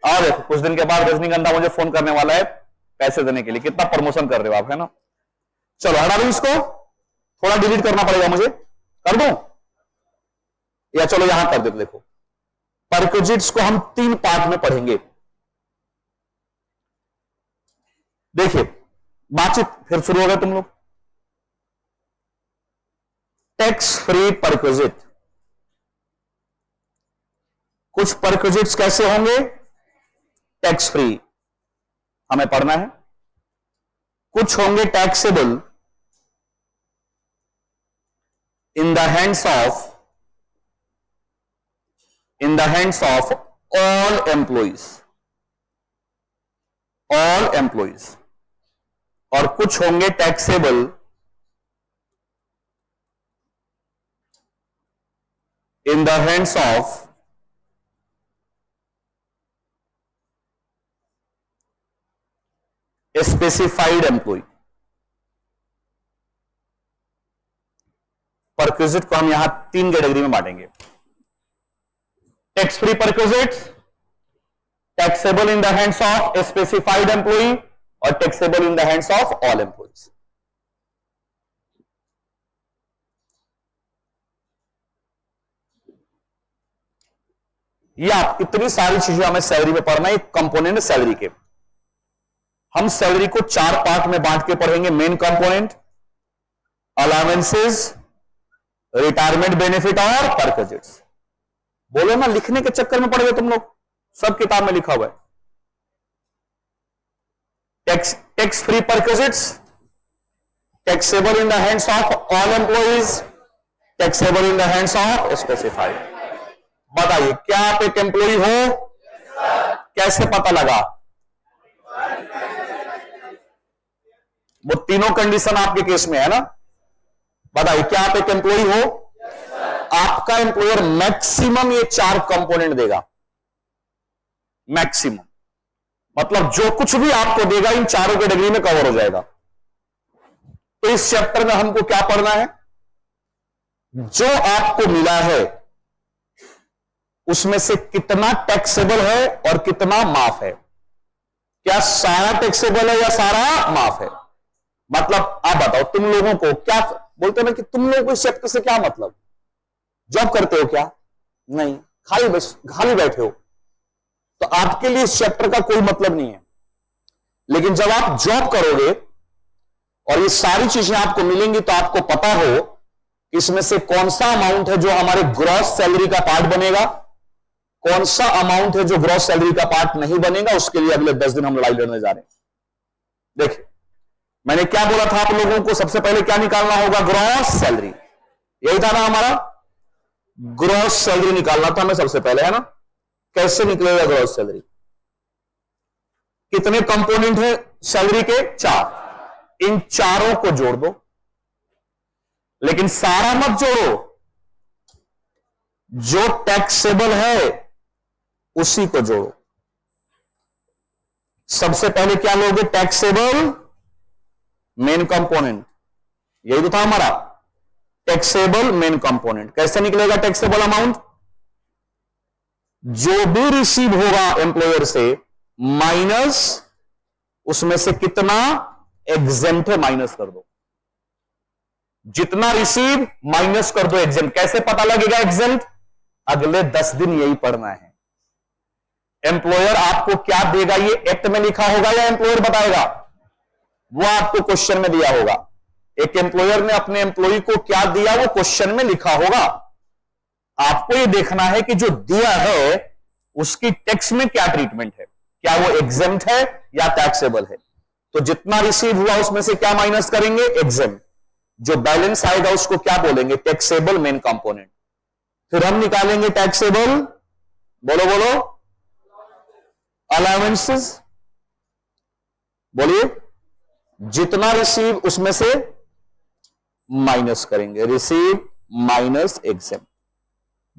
और देखो कुछ दिन के बाद रजनीगंधा मुझे फोन करने वाला है पैसे देने के लिए, कितना प्रमोशन कर रहे हो आप, है ना। चलो हटा दो इसको, थोड़ा डिलीट करना पड़ेगा मुझे, कर दूं या चलो यहां कर दो। देखो परक्विजिट्स को हम 3 पार्ट में पढ़ेंगे। देखिए बातचीत फिर शुरू हो गए तुम लोग। टैक्स फ्री परक्विजिट, कुछ परक्विजिट्स कैसे होंगे, टैक्स फ्री हमें पढ़ना है, कुछ होंगे taxable in the hands of all employees, और कुछ होंगे taxable in the hands of specified employ. Perquisite को हम यहां 3 कैटेगरी में बांटेंगे, tax free perquisite, taxable in the hands of specified employ और taxable in the hands of all employees. ये आप इतनी सारी चीजें हमें सैलरी में पढ़ना है, कंपोनेंट सैलरी के। हम सैलरी को 4 पार्ट में बांट के पढ़ेंगे, main component, allowances, retirement benefit और परक्विजिट्स। बोलो ना, लिखने के चक्कर में पड़ गए तुम लोग, सब किताब में लिखा हुआ है। Tax free perquisites, taxable in the hands of all employees, taxable in the hands of specified. बताइए क्या आप एक एम्प्लॉय हो? कैसे पता लगा? वो तीनों कंडीशन आपके केस में है ना। बताइए क्या आप एक एम्प्लॉय हो? आपका एम्प्लॉयर मैक्सिमम ये 4 कंपोनेंट देगा, मैक्सिमम, मतलब जो कुछ भी आपको देगा इन चारों कैटेगरी में कवर हो जाएगा। तो इस चैप्टर में हमको क्या पढ़ना है, जो आपको मिला है उसमें से कितना टैक्सेबल है और कितना माफ है। क्या सारा टैक्सेबल है या सारा माफ है? मतलब आप बताओ, तुम लोगों को क्या बोलते हैं ना कि तुम लोगों को इस चैप्टर से क्या मतलब, जॉब करते हो क्या? नहीं, खाली बस खाली बैठे हो, तो आपके लिए इस चैप्टर का कोई मतलब नहीं है। लेकिन जब आप जॉब करोगे और ये सारी चीजें आपको मिलेंगी तो आपको पता हो इसमें से कौन सा अमाउंट है जो हमारे ग्रॉस सैलरी का पार्ट बनेगा, कौन सा अमाउंट है जो ग्रॉस सैलरी का पार्ट नहीं बनेगा। उसके लिए अगले 10 दिन हम लड़ाई लड़ने जा रहे हैं। देखिए मैंने क्या बोला था आप लोगों को, सबसे पहले क्या निकालना होगा, ग्रॉस सैलरी। यही था ना हमारा, ग्रॉस सैलरी निकालना था हमें सबसे पहले, है ना। कैसे निकलेगा ग्रॉस सैलरी? कितने कंपोनेंट है सैलरी के? 4। इन चारों को जोड़ दो, लेकिन सारा मत जोड़ो, जो टैक्सेबल है उसी को जोड़ो। सबसे पहले क्या लोगे? टैक्सेबल मेन कंपोनेंट, यही तो था हमारा, टैक्सेबल मेन कंपोनेंट। कैसे निकलेगा टैक्सेबल अमाउंट? जो भी रिसीव होगा एम्प्लॉयर से माइनस उसमें से कितना एग्जेम्प्ट है माइनस कर दो। जितना रिसीव माइनस कर दो एग्जेम्प्ट। कैसे पता लगेगा एग्जेम्प्ट? अगले 10 दिन यही पढ़ना है। एम्प्लॉयर आपको क्या देगा ये एक्ट में लिखा होगा या एम्प्लॉयर बताएगा? वो आपको क्वेश्चन में दिया होगा। एक एम्प्लॉयर ने अपने एम्प्लॉय को क्या दिया वो क्वेश्चन में लिखा होगा। आपको ये देखना है कि जो दिया है उसकी टैक्स में क्या ट्रीटमेंट है, क्या वो एग्जेम्प्ट है या टैक्सेबल है। तो जितना रिसीव हुआ उसमें से क्या माइनस करेंगे? एग्जेम्प्ट। जो बैलेंस आएगा उसको क्या बोलेंगे? Taxable main component. फिर हम निकालेंगे टैक्सेबल, बोलो बोलो, अलाउंसेस, बोलिए, जितना रिसीव उसमें से माइनस करेंगे, रिसीव माइनस एग्जेम्प्ट,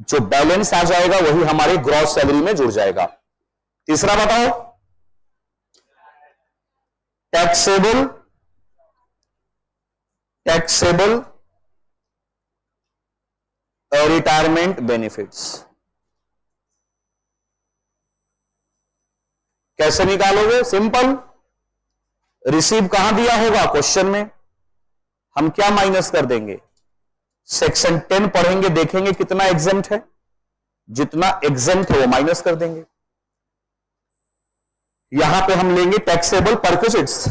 जो बैलेंस आ जाएगा वही हमारे ग्रॉस सैलरी में जुड़ जाएगा। तीसरा बताओ, टैक्सेबल, टैक्सेबल रिटायरमेंट बेनिफिट्स। कैसे निकालोगे? सिंपल, रिसीव कहां दिया होगा? क्वेश्चन में। हम क्या माइनस कर देंगे? सेक्शन 10 पढ़ेंगे, देखेंगे कितना एग्जेम्प्ट है, जितना एग्जेम्प्ट है वो माइनस कर देंगे। यहां पे हम लेंगे टैक्सेबल परक्विजिट्स।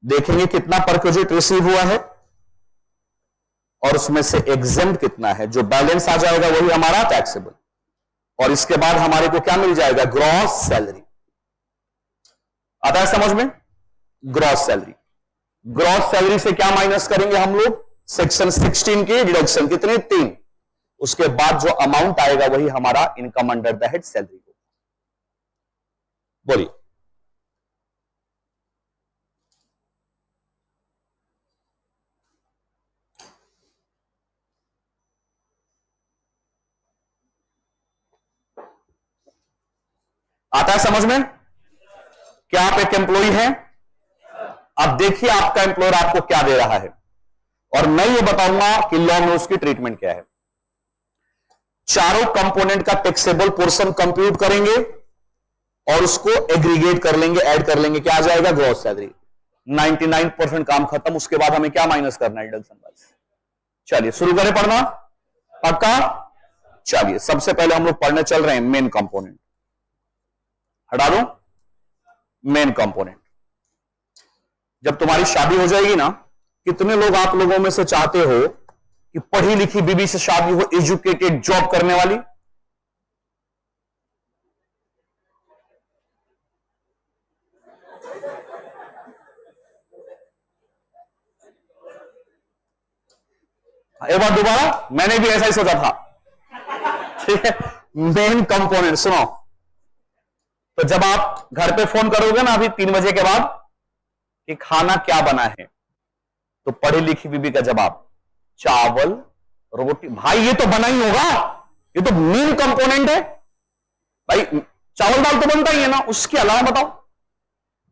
देखेंगे कितना परक्विजिट रिसीव हुआ है और उसमें से एग्जेम्प्ट कितना है, जो बैलेंस आ जाएगा वही हमारा टैक्सेबल, और इसके बाद हमारे को क्या मिल जाएगा? Gross salary. आता है समझ में? Gross salary. ग्रॉस सैलरी से क्या माइनस करेंगे हम लोग? सेक्शन 16 के डिडक्शन, कितने? 3। उसके बाद जो अमाउंट आएगा वही हमारा income under the head salary होगा। बोलिए। आता है समझ में? क्या आप एक एम्प्लॉय हैं? अब देखिए आपका एम्प्लॉयर आपको क्या दे रहा है, और मैं ये बताऊंगा कि लॉ में उसकी ट्रीटमेंट क्या है। चारों कंपोनेंट का टैक्सेबल पोर्शन कंप्यूट करेंगे और उसको एग्रीगेट कर लेंगे, ऐड कर लेंगे, क्या आ जाएगा? Gross salary. 99% काम खत्म। उसके बाद हमें क्या माइनस करना है? डिडक्शन बस। चलिए शुरू करें पढ़ना, पक्का? चलिए सबसे पहले हम लोग पढ़ने चल रहे हैं मेन कंपोनेंट। हटा दो मेन कंपोनेंट। जब तुम्हारी शादी हो जाएगी ना, कितने लोग आप लोगों में से चाहते हो कि पढ़ी लिखी बीवी से शादी हो, एजुकेटेड, जॉब करने वाली? एक बार दोबारा, मैंने भी ऐसा ही सोचा था। ठीक है, मेन कंपोनेंट सुनो। तो जब आप घर पे फोन करोगे ना अभी 3 बजे के बाद कि खाना क्या बना है, तो पढ़ी लिखी बीबी का जवाब चावल रोटी। भाई ये तो बना ही होगा, ये तो मेन कंपोनेंट है भाई। चावल दाल तो बनता ही है ना, उसके अलावा बताओ।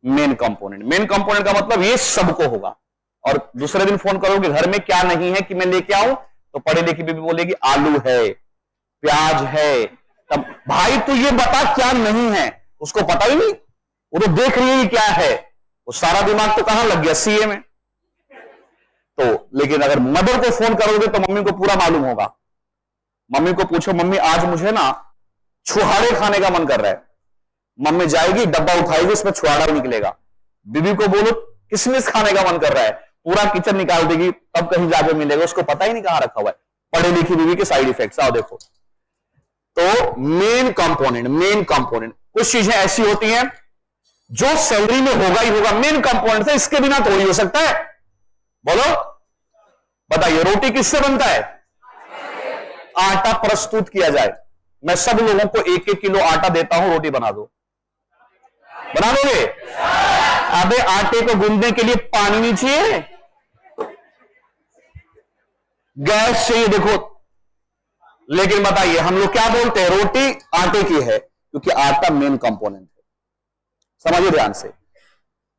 मेन कंपोनेंट, मेन कंपोनेंट का मतलब ये सबको होगा। और दूसरे दिन फोन करोगे घर में क्या नहीं है कि मैं लेके आऊं, तो पढ़ी लिखी बीबी बोलेगी आलू है, प्याज है। तब भाई तू ये बता क्या नहीं है, उसको पता ही नहीं, वो तो देख रही है क्या है, वो सारा दिमाग तो कहां लग गया? सीए में। तो लेकिन अगर मदर को फोन करोगे तो मम्मी को पूरा मालूम होगा। मम्मी को पूछो, मम्मी आज मुझे ना छुहाड़े खाने का मन कर रहा है, मम्मी जाएगी डब्बा उठाएगी, उसमें छुहाड़ा निकलेगा। बीबी को बोलो किशमिश खाने का मन कर रहा है, पूरा किचन निकाल देगी, तब कहीं जाके मिलेगा, उसको पता ही नहीं कहां रखा हुआ है। पढ़े लिखी बीबी के साइड इफेक्ट्स आओ देखो। तो मेन कंपोनेंट, मेन कंपोनेंट, कुछ चीजें ऐसी होती हैं जो सैलरी में होगा ही होगा, मेन कंपोनेंट से, इसके बिना थोड़ी हो सकता है। बोलो बताइए, रोटी किससे बनता है? आटा प्रस्तुत किया जाए। मैं सब लोगों को 1-1 किलो आटा देता हूं, रोटी बना दो, बना दोगे? अबे आटे को गूंदने के लिए पानी नहीं चाहिए, गैस चाहिए। देखो, लेकिन बताइए हम लोग क्या बोलते हैं? रोटी आटे की है, क्योंकि आटा मेन कंपोनेंट है। समझिए ध्यान से।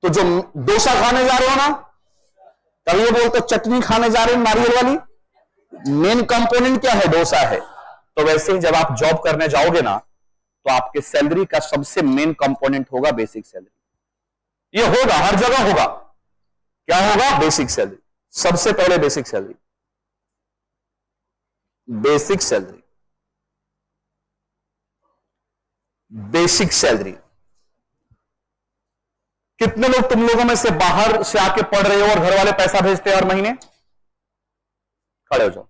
तो जो डोसा खाने जा रहे हो ना, तब ये बोलते चटनी खाने जा रहे हो नारियल वाली, मेन कंपोनेंट क्या है? डोसा है। तो वैसे ही जब आप जॉब करने जाओगे ना, तो आपके सैलरी का सबसे मेन कंपोनेंट होगा बेसिक सैलरी। ये होगा, हर जगह होगा। क्या होगा? Basic salary. सबसे पहले basic salary, basic salary, basic salary. कितने लोग तुम लोगों में से बाहर से आके पढ़ रहे हो और घर वाले पैसा भेजते हैं हर महीने? खड़े हो जाओ।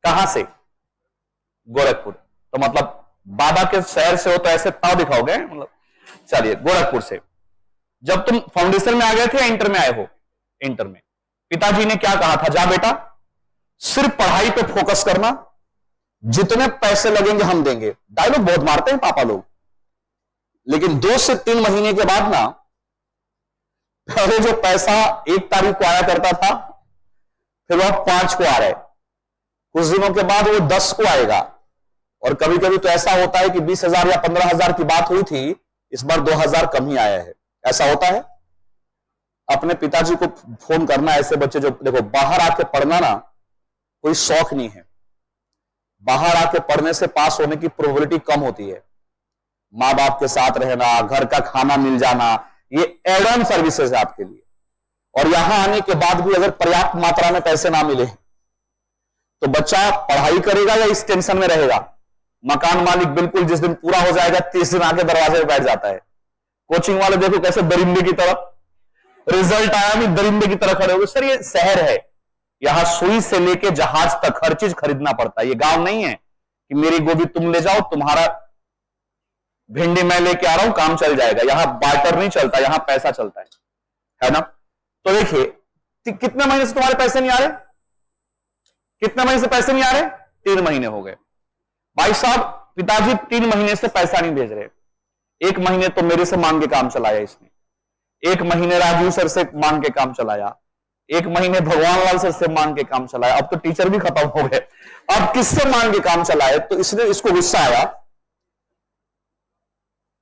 कहां से? गोरखपुर। तो मतलब बाबा के शहर से हो तो ऐसे ताव दिखाओगे, मतलब चलिए गोरखपुर से। जब तुम फाउंडेशन में आ गए थे या इंटर में आए हो? इंटर में। पिताजी ने क्या कहा था? जा बेटा सिर्फ पढ़ाई पे फोकस करना, जितने पैसे लगेंगे हम देंगे। डायलॉग बहुत मारते हैं पापा लोग, लेकिन 2 से 3 महीने के बाद ना, पहले जो पैसा 1 तारीख को आया करता था, फिर वह 5 को आ रहा है, कुछ दिनों के बाद वो 10 को आएगा, और कभी कभी तो ऐसा होता है कि 20,000 या 15,000 की बात हुई थी, इस बार 2,000 कम ही आया है। ऐसा होता है। अपने पिताजी को फोन करना, ऐसे बच्चे जो देखो बाहर आके पढ़ना ना कोई शौक नहीं है, बाहर आके पढ़ने से पास होने की प्रोबेबिलिटी कम होती है। माँ बाप के साथ रहना, घर का खाना मिल जाना, ये एड ऑन सर्विसेज है आपके लिए। और यहां आने के बाद भी अगर पर्याप्त मात्रा में पैसे ना मिले तो बच्चा पढ़ाई करेगा या इस टेंशन में रहेगा? मकान मालिक बिल्कुल जिस दिन पूरा हो जाएगा 30 दिन आके दरवाजे पे बैठ जाता है। कोचिंग वाले देखो कैसे दरिंदे की तरह, रिजल्ट आया भी दरिंदे की तरह खड़े हो गए। सर ये शहर है, यहां सुई से लेके जहाज तक हर चीज खरीदना पड़ता है। ये गांव नहीं है कि मेरी गोभी तुम ले जाओ, तुम्हारा भिंडी मैं लेके आ रहा हूं, काम चल जाएगा। यहां बार्टर नहीं चलता, यहां पैसा चलता है ना। तो देखिए कितने महीने से तुम्हारे पैसे नहीं आ रहे? कितने महीने से पैसे नहीं आ रहे? 3 महीने हो गए। भाई साहब पिताजी 3 महीने से पैसा नहीं भेज रहे। 1 महीने तो मेरे से मांग के काम चलाया इसने, 1 महीने राजू सर से मांग के काम चलाया, 1 महीने भगवान लाल सर से मांग के काम चलाया। अब तो टीचर भी खत्म हो गए, अब किससे मांग के काम चलाए? तो इसने इसको गुस्सा आया।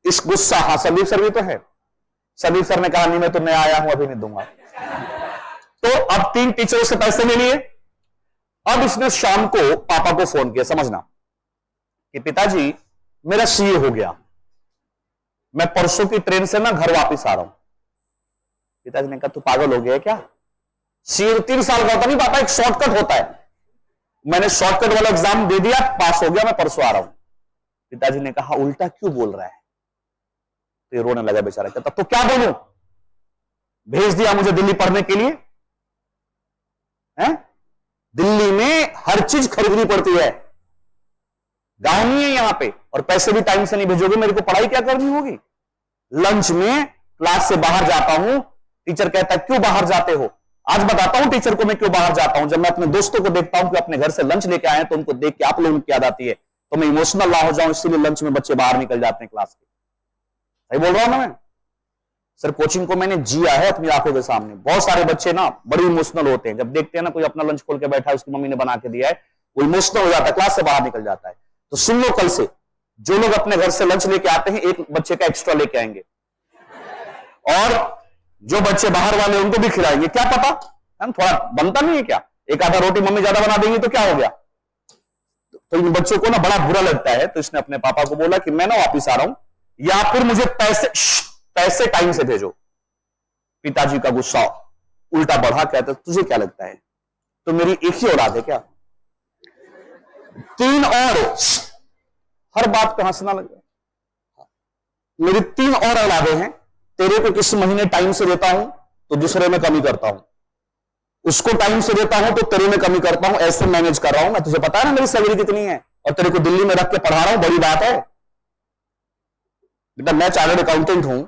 इस गुस्सा, हाँ संदीप सर भी तो है, संदीप सर ने कहा नहीं मैं तो नया आया हूं अभी नहीं दूंगा। तो अब 3 टीचरों से पैसे ले लिए। अब इसने शाम को पापा को फोन किया, समझना कि पिताजी मेरा सीए हो गया, मैं परसों की ट्रेन से ना घर वापस आ रहा हूं। पिताजी ने कहा तू पागल हो गया क्या? सीए 3 साल का होता नहीं पापा, एक शॉर्टकट होता है। मैंने शॉर्टकट वाला एग्जाम दे दिया, पास हो गया, मैं परसों आ रहा हूं। पिताजी ने कहा उल्टा क्यों बोल रहा है? तो ये रोने लगा बेचारा। कहता तो क्या बोलूं, भेज दिया मुझे दिल्ली पढ़ने के लिए है? दिल्ली में हर चीज खरीदनी पड़ती है, गांव नहीं है यहां पे, और पैसे भी टाइम से नहीं भेजोगे, मेरे को पढ़ाई क्या करनी होगी? लंच में क्लास से बाहर जाता हूं, टीचर कहता है क्यों बाहर जाते हो? आज बताता हूं टीचर को मैं क्यों बाहर जाता हूं। जब मैं अपने दोस्तों को देखता हूं कि अपने घर से लंच लेके आए तो उनको देख के आप लोगों की याद आती है, तो मैं इमोशनल ना हो जाऊं, इसीलिए लंच में बच्चे बाहर निकल जाते हैं क्लास के। सही बोल रहा हूं ना मैं? सर कोचिंग को मैंने जिया है अपनी आंखों के सामने। बहुत सारे बच्चे ना बड़ी इमोशनल होते हैं, जब देखते हैं ना कोई अपना लंच खोल के बैठा है, उसकी मम्मी ने बना के दिया है, वो इमोशनल हो जाता है, क्लास से बाहर निकल जाता है। तो सुन लो, कल से जो लोग अपने घर से लंच लेके आते हैं, एक बच्चे का एक्स्ट्रा लेके आएंगे, और जो बच्चे बाहर वाले उनको भी खिलाएंगे। क्या पता हम थोड़ा बनता नहीं है क्या? एक आधा रोटी मम्मी ज्यादा बना देंगी तो क्या हो गया? तो इन बच्चों को ना बड़ा बुरा लगता है। तो इसने अपने पापा को बोला कि मैं ना वापिस आ रहा हूं, या फिर मुझे पैसे टाइम से भेजो। पिताजी का गुस्सा उल्टा बढ़ा, कहते तुझे क्या लगता है तो मेरी एक ही औलाद है क्या? 3 और, हर बात पे हंसना लग गया। मेरी 3 और औलादें हैं, तेरे को किसी महीने टाइम से देता हूं तो दूसरे में कमी करता हूं, उसको टाइम से देता हूं तो तेरे में कमी करता हूं, ऐसे मैनेज कर रहा हूं मैं। तुझे पता है ना मेरी सैलरी कितनी है, और तेरे को दिल्ली में रख के पढ़ा रहा हूं, बड़ी बात है बेटा। मैं चार्टर्ड अकाउंटेंट हूं,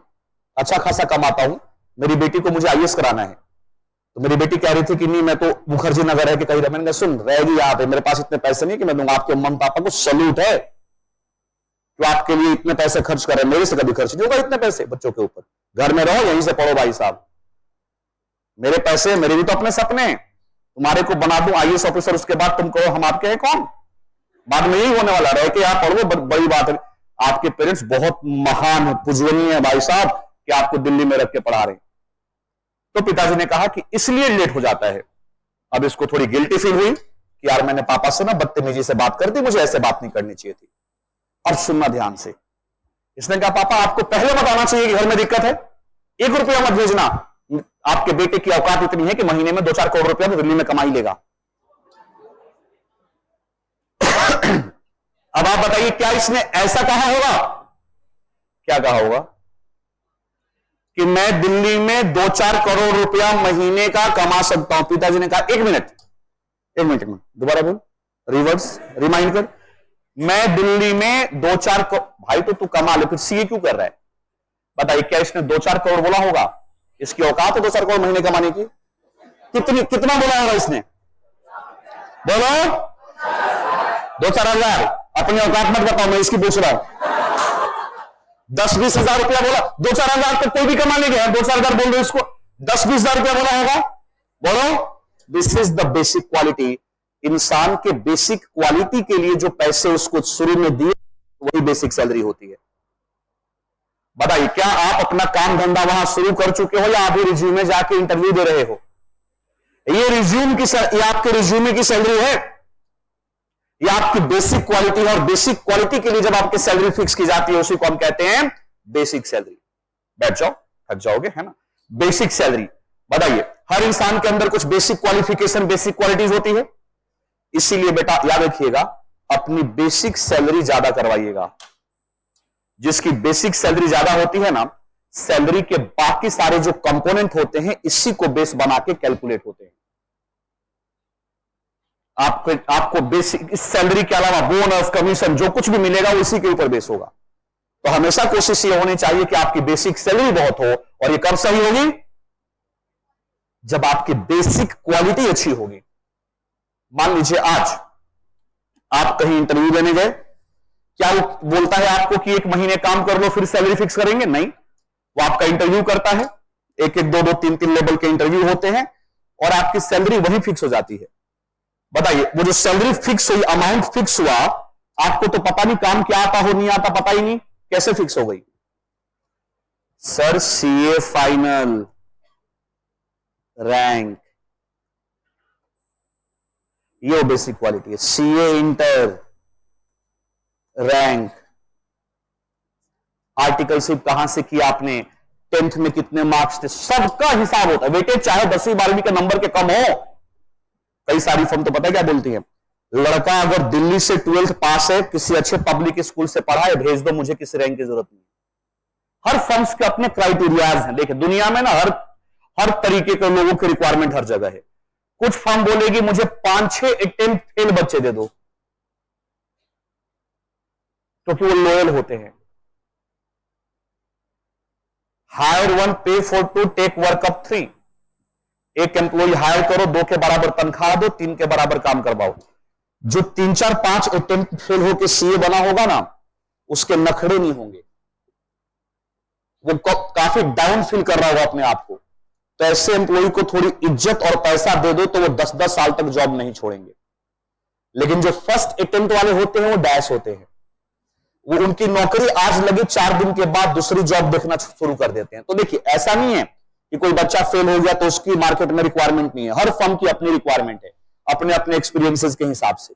अच्छा खासा कमाता हूं, मेरी बेटी को मुझे आईएएस कराना है। तो मेरी बेटी कह रही थी कि नहीं मैं तो मुखर्जी नगर है कि कहीं, मैंने सुन रहेगी यहाँ पे, मेरे पास इतने पैसे नहीं कि मैं दूंगा। आपके मम्मी पापा को सैल्यूट है जो आपके लिए इतने पैसे खर्च कर रहे हैं, मेरे से कभी खर्च नहीं होगा इतने पैसे बच्चों के ऊपर। घर में रहो, यहीं से पढ़ो भाई साहब, मेरे पैसे, मेरे भी तो अपने सपने। तुम्हारे को बना दूं आईएएस ऑफिसर, उसके बाद तुम कहो हम आपके हैं कौन? बाद में यही होने वाला, रह के आप पढ़ो, बड़ी बात है। आपके पेरेंट्स बहुत महान है, पूजनीय है भाई साहब, कि आपको दिल्ली में रख के पढ़ा रहे हैं। तो पिताजी ने कहा कि इसलिए लेट हो जाता है। अब इसको थोड़ी गिल्टी फील हुई कि यार मैंने पापा से ना बदतमीजी से बात कर दी, मुझे ऐसे बात नहीं करनी चाहिए थी। और सुनना ध्यान से, इसने कहा पापा आपको पहले बताना चाहिए कि घर में दिक्कत है, 1 रुपया मत भेजना। आपके बेटे की औकात इतनी है कि महीने में 2-4 करोड़ रुपया तो दिल्ली में कमाई लेगा। अब आप बताइए क्या इसने ऐसा कहा होगा? क्या कहा होगा कि मैं दिल्ली में 2-4 करोड़ रुपया महीने का कमा सकता हूं। पिताजी ने कहा 1 मिनट दोबारा बोल, रिवर्स रिमाइंड कर। मैं दिल्ली में 2-4 भाई तो तू कमा ले, फिर सीए क्यों कर रहा है? बताइए, क्या इसने 2-4 करोड़ बोला होगा? इसकी औकात है 2-4 करोड़ महीने कमाने की? कितना बोला होगा इसने? बोलो 2-4 हजार। अपनी औकात मत बताओ, मैं इसकी पूछ रहा हूं। 10-20 हजार रुपया बोला, 2-4 हजार तो कोई भी कमा ले गया। 2-4 हजार बोल दो इसको, 10-20 हजार रुपया बोला होगा। बोलो, this is the basic quality. इंसान के बेसिक क्वालिटी के लिए जो पैसे उसको शुरू में दिए, वही बेसिक सैलरी होती है। बताइए, क्या आप अपना काम धंधा वहां शुरू कर चुके हो, या अभी रिज्यूम में जाके इंटरव्यू दे रहे हो? ये आपके रिज्यूमे की सैलरी है, ये आपकी बेसिक क्वालिटी है। और बेसिक क्वालिटी के लिए जब आपकी सैलरी फिक्स की जाती है, उसी को हम कहते हैं बेसिक सैलरी। बैठ जाओ, थक जाओगे, है ना? Basic salary. बताइए, हर इंसान के अंदर कुछ बेसिक क्वालिफिकेशन, बेसिक क्वालिटीज होती है। इसीलिए बेटा याद रखिएगा, अपनी बेसिक सैलरी ज्यादा करवाइएगा। जिसकी बेसिक सैलरी ज्यादा होती है ना, सैलरी के बाकी सारे जो कंपोनेंट होते हैं, इसी को बेस बना के कैलकुलेट होते हैं। आपको बेसिक, इस सैलरी के अलावा बोनस, कमीशन, जो कुछ भी मिलेगा वो इसी के ऊपर बेस होगा। तो हमेशा कोशिश ये होनी चाहिए कि आपकी बेसिक सैलरी बहुत हो। और ये कब सही होगी? जब आपकी बेसिक क्वालिटी अच्छी होगी। मान लीजिए आज आप कहीं इंटरव्यू देने गए, क्या वो बोलता है आपको कि 1 महीने काम कर लो फिर सैलरी फिक्स करेंगे? नहीं, वो आपका इंटरव्यू करता है। 1-1, 2-2, 3-3 लेवल के इंटरव्यू होते हैं, और आपकी सैलरी वही फिक्स हो जाती है। बताइए, वो जो सैलरी फिक्स हुई, अमाउंट फिक्स हुआ, आपको तो पता नहीं काम क्या आता हो, नहीं आता, पता ही नहीं, कैसे फिक्स हो गई? सर, सीए फाइनल रैंक, ये बेसिक क्वालिटी है। CA inter rank. आर्टिकलशिप कहां से किया आपने, 10th में कितने मार्क्स थे, सबका हिसाब होता है। वेटेज चाहे 10वीं 12वीं के नंबर के कम हो। कई सारी फर्म तो पता है क्या बोलती है, लड़का अगर दिल्ली से 12th पास है, किसी अच्छे पब्लिक स्कूल से पढ़ा है, भेज दो, मुझे किसी रैंक की जरूरत नहीं। हर फर्म्स के अपने क्राइटेरियाज हैं। देखिए, दुनिया में ना हर तरीके के लोगों की रिक्वायरमेंट हर जगह है। कुछ फर्म बोलेगी मुझे 5-6 अटेम्प्ट फेल बच्चे दे दो, क्योंकि वो लॉयल होते हैं। हायर 1, पे फॉर 2, टेक वर्क अप 3। एक एम्प्लॉय हायर करो, 2 के बराबर तनख्वाह दो, 3 के बराबर काम करवाओ। जो 3-4-5 अटेम्प्ट फेल होकर सीए बना होगा ना, उसके नखड़े नहीं होंगे, वो काफी डाउन फील कर रहा होगा अपने आप को। तो ऐसे एम्प्लॉय को थोड़ी इज्जत और पैसा दे दो, तो वो 10-10 साल तक जॉब नहीं छोड़ेंगे। लेकिन जो फर्स्ट अटेम्प्ट वाले होते हैं, वो डैश होते हैं। वो उनकी नौकरी आज लगी, 4 दिन के बाद दूसरी जॉब देखना शुरू कर देते हैं। तो देखिए, ऐसा नहीं है कि कोई बच्चा फेल हो गया तो उसकी मार्केट में रिक्वायरमेंट नहीं है। हर फर्म की अपनी रिक्वायरमेंट है, अपने अपने एक्सपीरियंसेस के हिसाब से,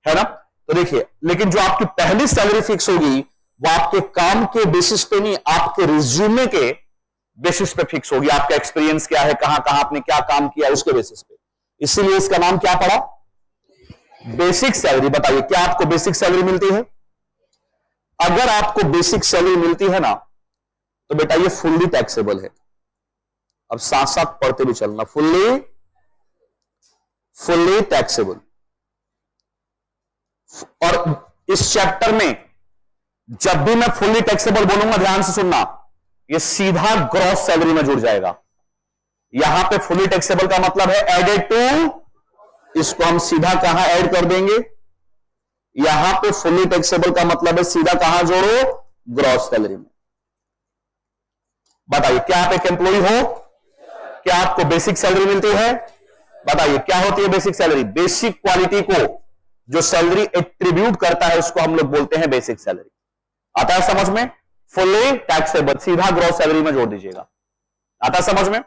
है ना? तो देखिए, लेकिन जो आपकी पहली सैलरी फिक्स होगी, वो आपके काम के बेसिस पे नहीं, आपके रिज्यूमे के बेसिस पे फिक्स होगी। आपका एक्सपीरियंस क्या है, कहां कहां आपने क्या काम किया, उसके बेसिस पे। इसीलिए इसका नाम क्या पड़ा? Basic salary. बताइए, क्या आपको बेसिक सैलरी मिलती है? अगर आपको बेसिक सैलरी मिलती है ना, तो बेटा ये फुल्ली टैक्सेबल है। अब साथ साथ पढ़ते भी चलना, फुल्ली टैक्सेबल। और इस चैप्टर में जब भी मैं फुल्ली टैक्सेबल बोलूंगा, ध्यान से सुनना, ये सीधा ग्रॉस सैलरी में जुड़ जाएगा। यहां पे फुल्ली टैक्सेबल का मतलब है एडेड टू, इसको हम सीधा कहां ऐड कर देंगे? यहां पे फुल्ली टैक्सेबल का मतलब है सीधा कहां जोड़ो? ग्रॉस सैलरी में। बताइए, क्या आप एक एम्प्लॉय हो? क्या आपको बेसिक सैलरी मिलती है? बताइए, क्या होती है बेसिक सैलरी? बेसिक क्वालिटी को जो सैलरी एट्रीब्यूट करता है, उसको हम लोग बोलते हैं बेसिक सैलरी। आता है समझ में? फुल्ली टैक्सेबल सीधा ग्रॉस सैलरी में जोड़ दीजिएगा। आता है समझ में?